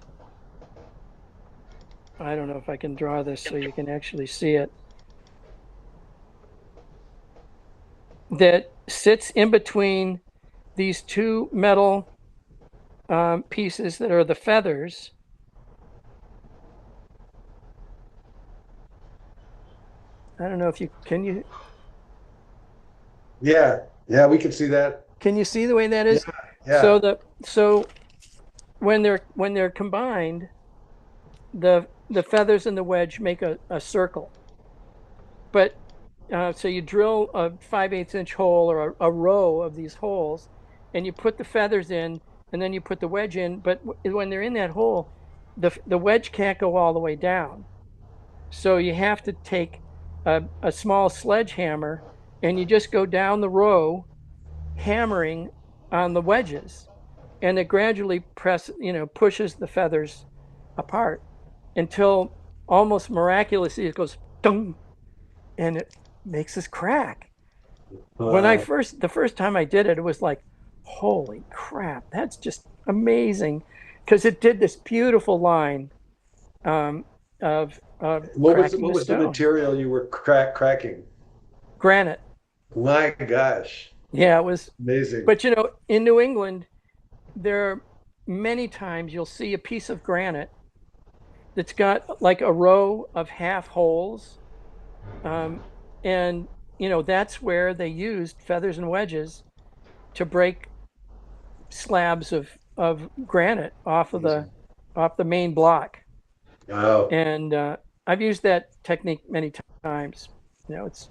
I don't know if I can draw this so you can actually see it. That sits in between these two metal pieces that are the feathers. I don't know if you can. Yeah, we can see that. Can you see the way that is? Yeah. So when they're combined, the feathers and the wedge make a circle. But so you drill a 5/8 inch hole, or a row of these holes, and you put the feathers in, and then you put the wedge in. But when they're in that hole, the wedge can't go all the way down. So you have to take a small sledgehammer, and you just go down the row, hammering on the wedges, and it gradually pushes the feathers apart until, almost miraculously, it goes dong, and it makes this crack. When the first time I did it, it was like, holy crap, that's just amazing, because it did this beautiful line, of What cracking was the stone. material you were cracking? Granite. My gosh, Yeah, it was. amazing. But in New England, there are many times you'll see a piece of granite that's got like a row of half holes. Um, and, that's where they used feathers and wedges to break slabs of granite Amazing. off the main block. Wow. And I've used that technique many times. It's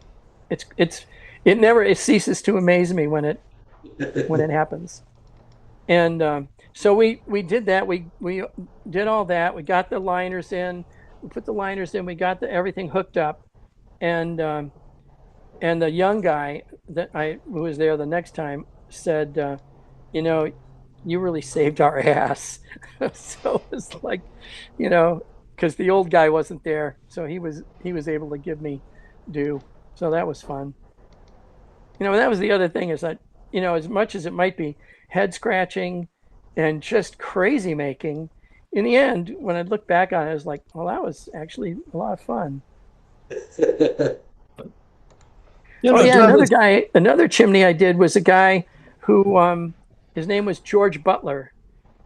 it ceases to amaze me when it happens. And so we did that. We did all that. We got the liners in. We put the liners in. We got everything hooked up. And and the young guy who was there the next time said, you know, you really saved our ass. So it was like, because the old guy wasn't there, so he was able to give me due. So that was fun. That was the other thing is that, as much as it might be head scratching and just crazy making, in the end, when I look back on it, I was like, well, that was actually a lot of fun. You Oh know, yeah, Dennis, another chimney I did was a guy who his name was George Butler,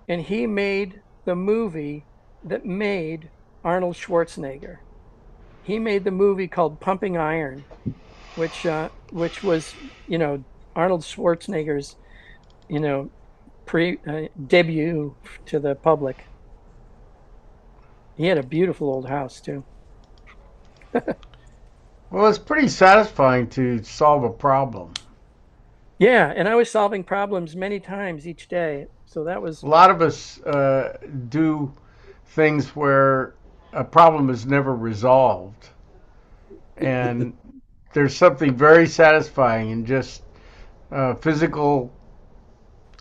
and he made the movie that made Arnold Schwarzenegger. He made the movie called Pumping Iron, which was Arnold Schwarzenegger's you know pre debut to the public. He had a beautiful old house too. Well, it's pretty satisfying to solve a problem. Yeah, and I was solving problems many times each day, so that was. A lot of us do things where a problem is never resolved, and there's something very satisfying in just physical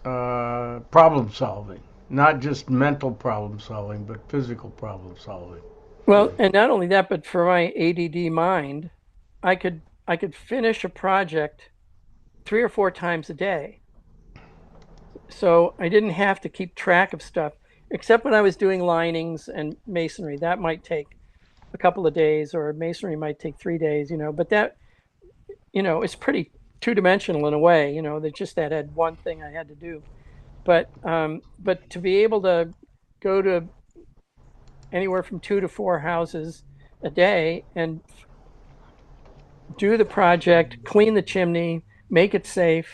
problem solving, not just mental problem solving, but physical problem solving. Well, and not only that, but for my ADD mind, I could finish a project 3 or 4 times a day. So I didn't have to keep track of stuff, except when I was doing linings and masonry. That might take a couple of days, or masonry might take 3 days, but that, it's pretty two-dimensional in a way, that had one thing I had to do. But to be able to go to anywhere from 2 to 4 houses a day and do the project, clean the chimney, make it safe,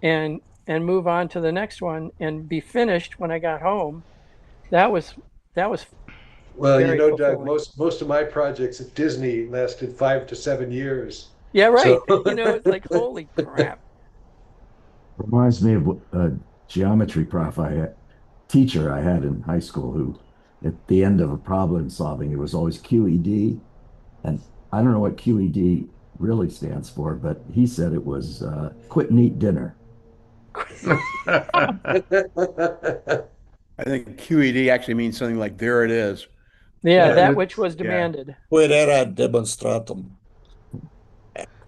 and move on to the next one and be finished when I got home. That was Well, very Doug, fulfilling. most of my projects at Disney lasted 5 to 7 years. Yeah, So right. It's like holy crap. Reminds me of a geometry teacher I had in high school who, at the end of a problem solving, it was always QED. And I don't know what QED really stands for, but he said it was quit and eat dinner. I think QED actually means something like there it is. Yeah, But that Yeah, which was yeah. demanded. quid erat demonstratum.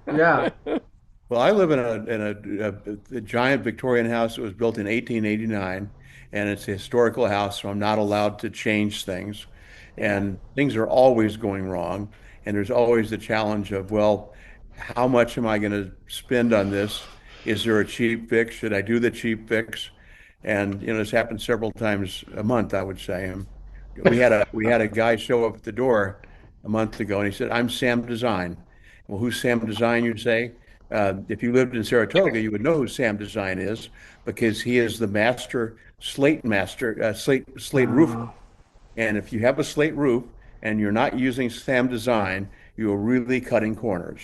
yeah. Well, I live in a giant Victorian house that was built in 1889, and it's a historical house, so I'm not allowed to change things. Yeah. And things are always going wrong. And there's always the challenge of, well, how much am I going to spend on this? Is there a cheap fix? Should I do the cheap fix? And this happened several times a month, I would say. We had a guy show up at the door a month ago, and he said, "I'm Sam Design." Well, who's Sam Design, you'd say? If you lived in Saratoga, you would know who Sam Design is because he is the master, slate roofer. Wow. And if you have a slate roof and you're not using Sam Design, you are really cutting corners.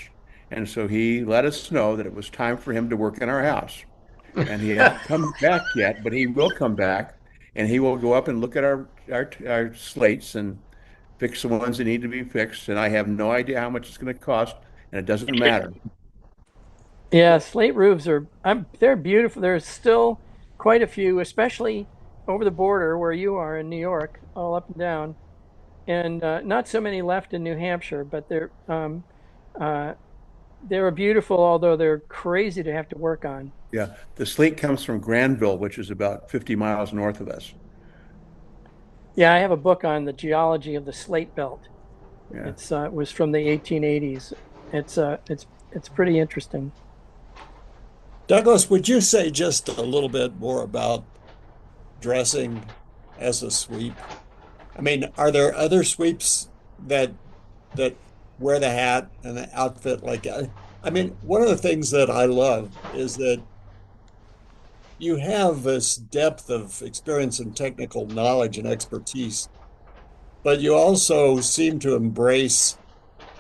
And so he let us know that it was time for him to work in our house. And he hasn't come back yet, but he will come back and he will go up and look at our slates and fix the ones that need to be fixed. And I have no idea how much it's going to cost, and it doesn't matter. Yeah, slate roofs they're beautiful. There's still quite a few, especially over the border where you are in New York, all up and down, and not so many left in New Hampshire, but uh, they're beautiful, although they're crazy to have to work on. Yeah, the slate comes from Granville, which is about 50 miles north of us. Yeah, I have a book on the geology of the slate belt. Yeah. It was from the 1880s. It's it's pretty interesting. Douglas, would you say just a little bit more about dressing as a sweep? I mean, are there other sweeps that wear the hat and the outfit I mean, one of the things that I love is that you have this depth of experience and technical knowledge and expertise, but you also seem to embrace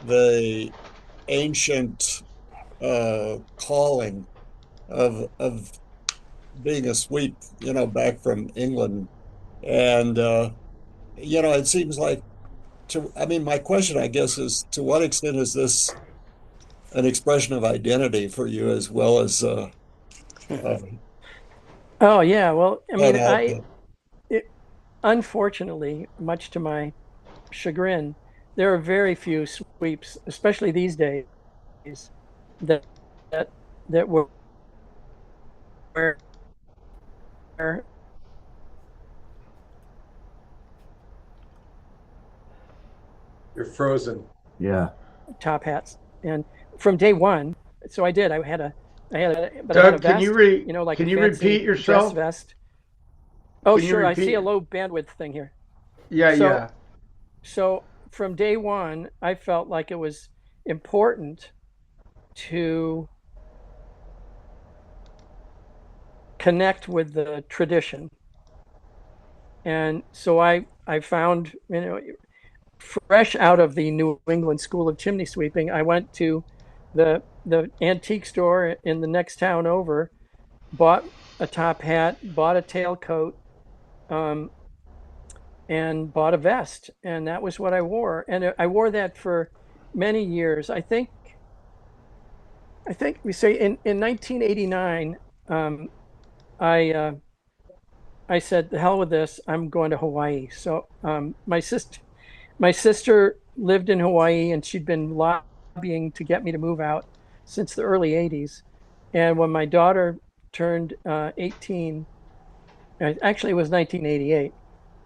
the ancient calling of being a sweep, back from England. And it seems like I mean, my question, I guess, is to what extent is this an expression of identity for you as well as uh, Oh yeah, well, I an mean, outfit? it, unfortunately, much to my chagrin, there are very few sweeps, especially these days, that that that wear You're frozen. Yeah. top hats. And from day one, so I did. But I had a Doug, can you vest, like a can you fancy repeat dress yourself? vest. Oh, Can you sure. I see a repeat? low bandwidth thing here. Yeah, So, yeah. so from day one, I felt like it was important to connect with the tradition. And so I found, fresh out of the New England School of Chimney Sweeping, I went to the antique store in the next town over, bought a top hat, bought a tailcoat, um, and bought a vest, and that was what I wore. And I wore that for many years. I think we say in 1989, I I said, "The hell with this! I'm going to Hawaii." So my sister lived in Hawaii, and she'd been lobbying to get me to move out since the early '80s. And when my daughter turned 18, actually it was 1988.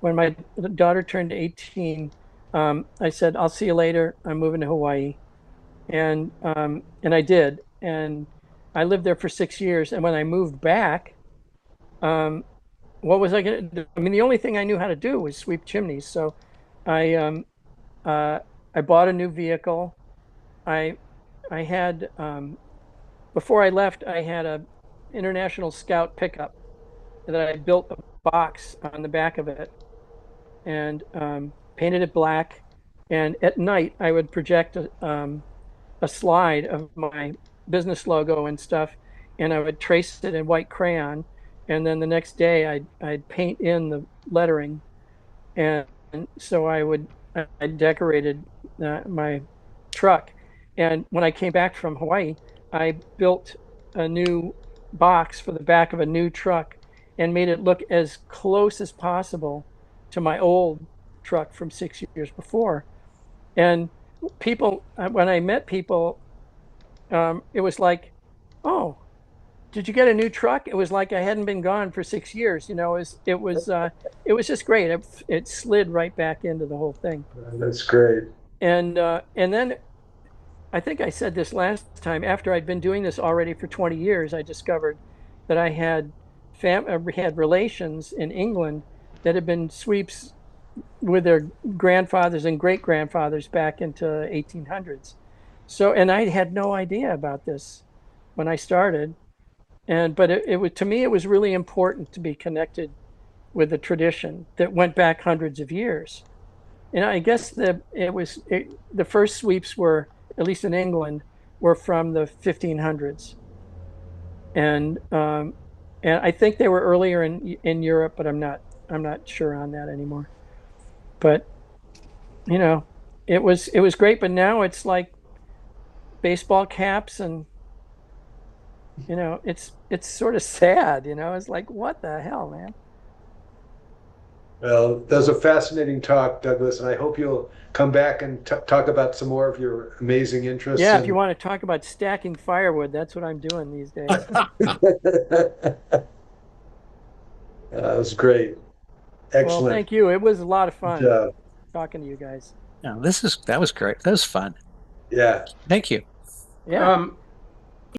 When my daughter turned 18, I said, "I'll see you later. I'm moving to Hawaii," and I did, and I lived there for 6 years. And when I moved back, um, what was I going to do? I mean, the only thing I knew how to do was sweep chimneys. So I um, uh, I bought a new vehicle. I I had before I left, I had a International Scout pickup that I built a box on the back of it and painted it black. And at night, I would project a slide of my business logo and stuff, and I would trace it in white crayon. And then the next day, I'd paint in the lettering, and so I decorated my truck. And when I came back from Hawaii, I built a new box for the back of a new truck and made it look as close as possible to my old truck from 6 years before. And people, when I met people, it was like, "Oh, did you get a new truck?" It was like I hadn't been gone for 6 years. It was just great. It slid right back into the whole thing. That's great. And then I think I said this last time. After I'd been doing this already for 20 years, I discovered that I had relations in England that had been sweeps with their grandfathers and great grandfathers back into 1800s. So, and I had no idea about this when I started. But it was, to me, it was really important to be connected with the tradition that went back hundreds of years. And I guess the first sweeps were, at least in England, were from the 1500s, and I think they were earlier in Europe, but I'm not sure on that anymore. But you know, it was great. But now it's like baseball caps, and it's sort of sad. It's like, what the hell, man? Well, that was a fascinating talk, Douglas, and I hope you'll come back and talk about some more of your amazing interests. Yeah, if you And want to talk about stacking firewood, that's what I'm doing these days. that was great. Well, Excellent. thank you. It was a lot of Good fun job. talking to you guys. No, that was great. That was fun. Yeah. Thank you. Yeah.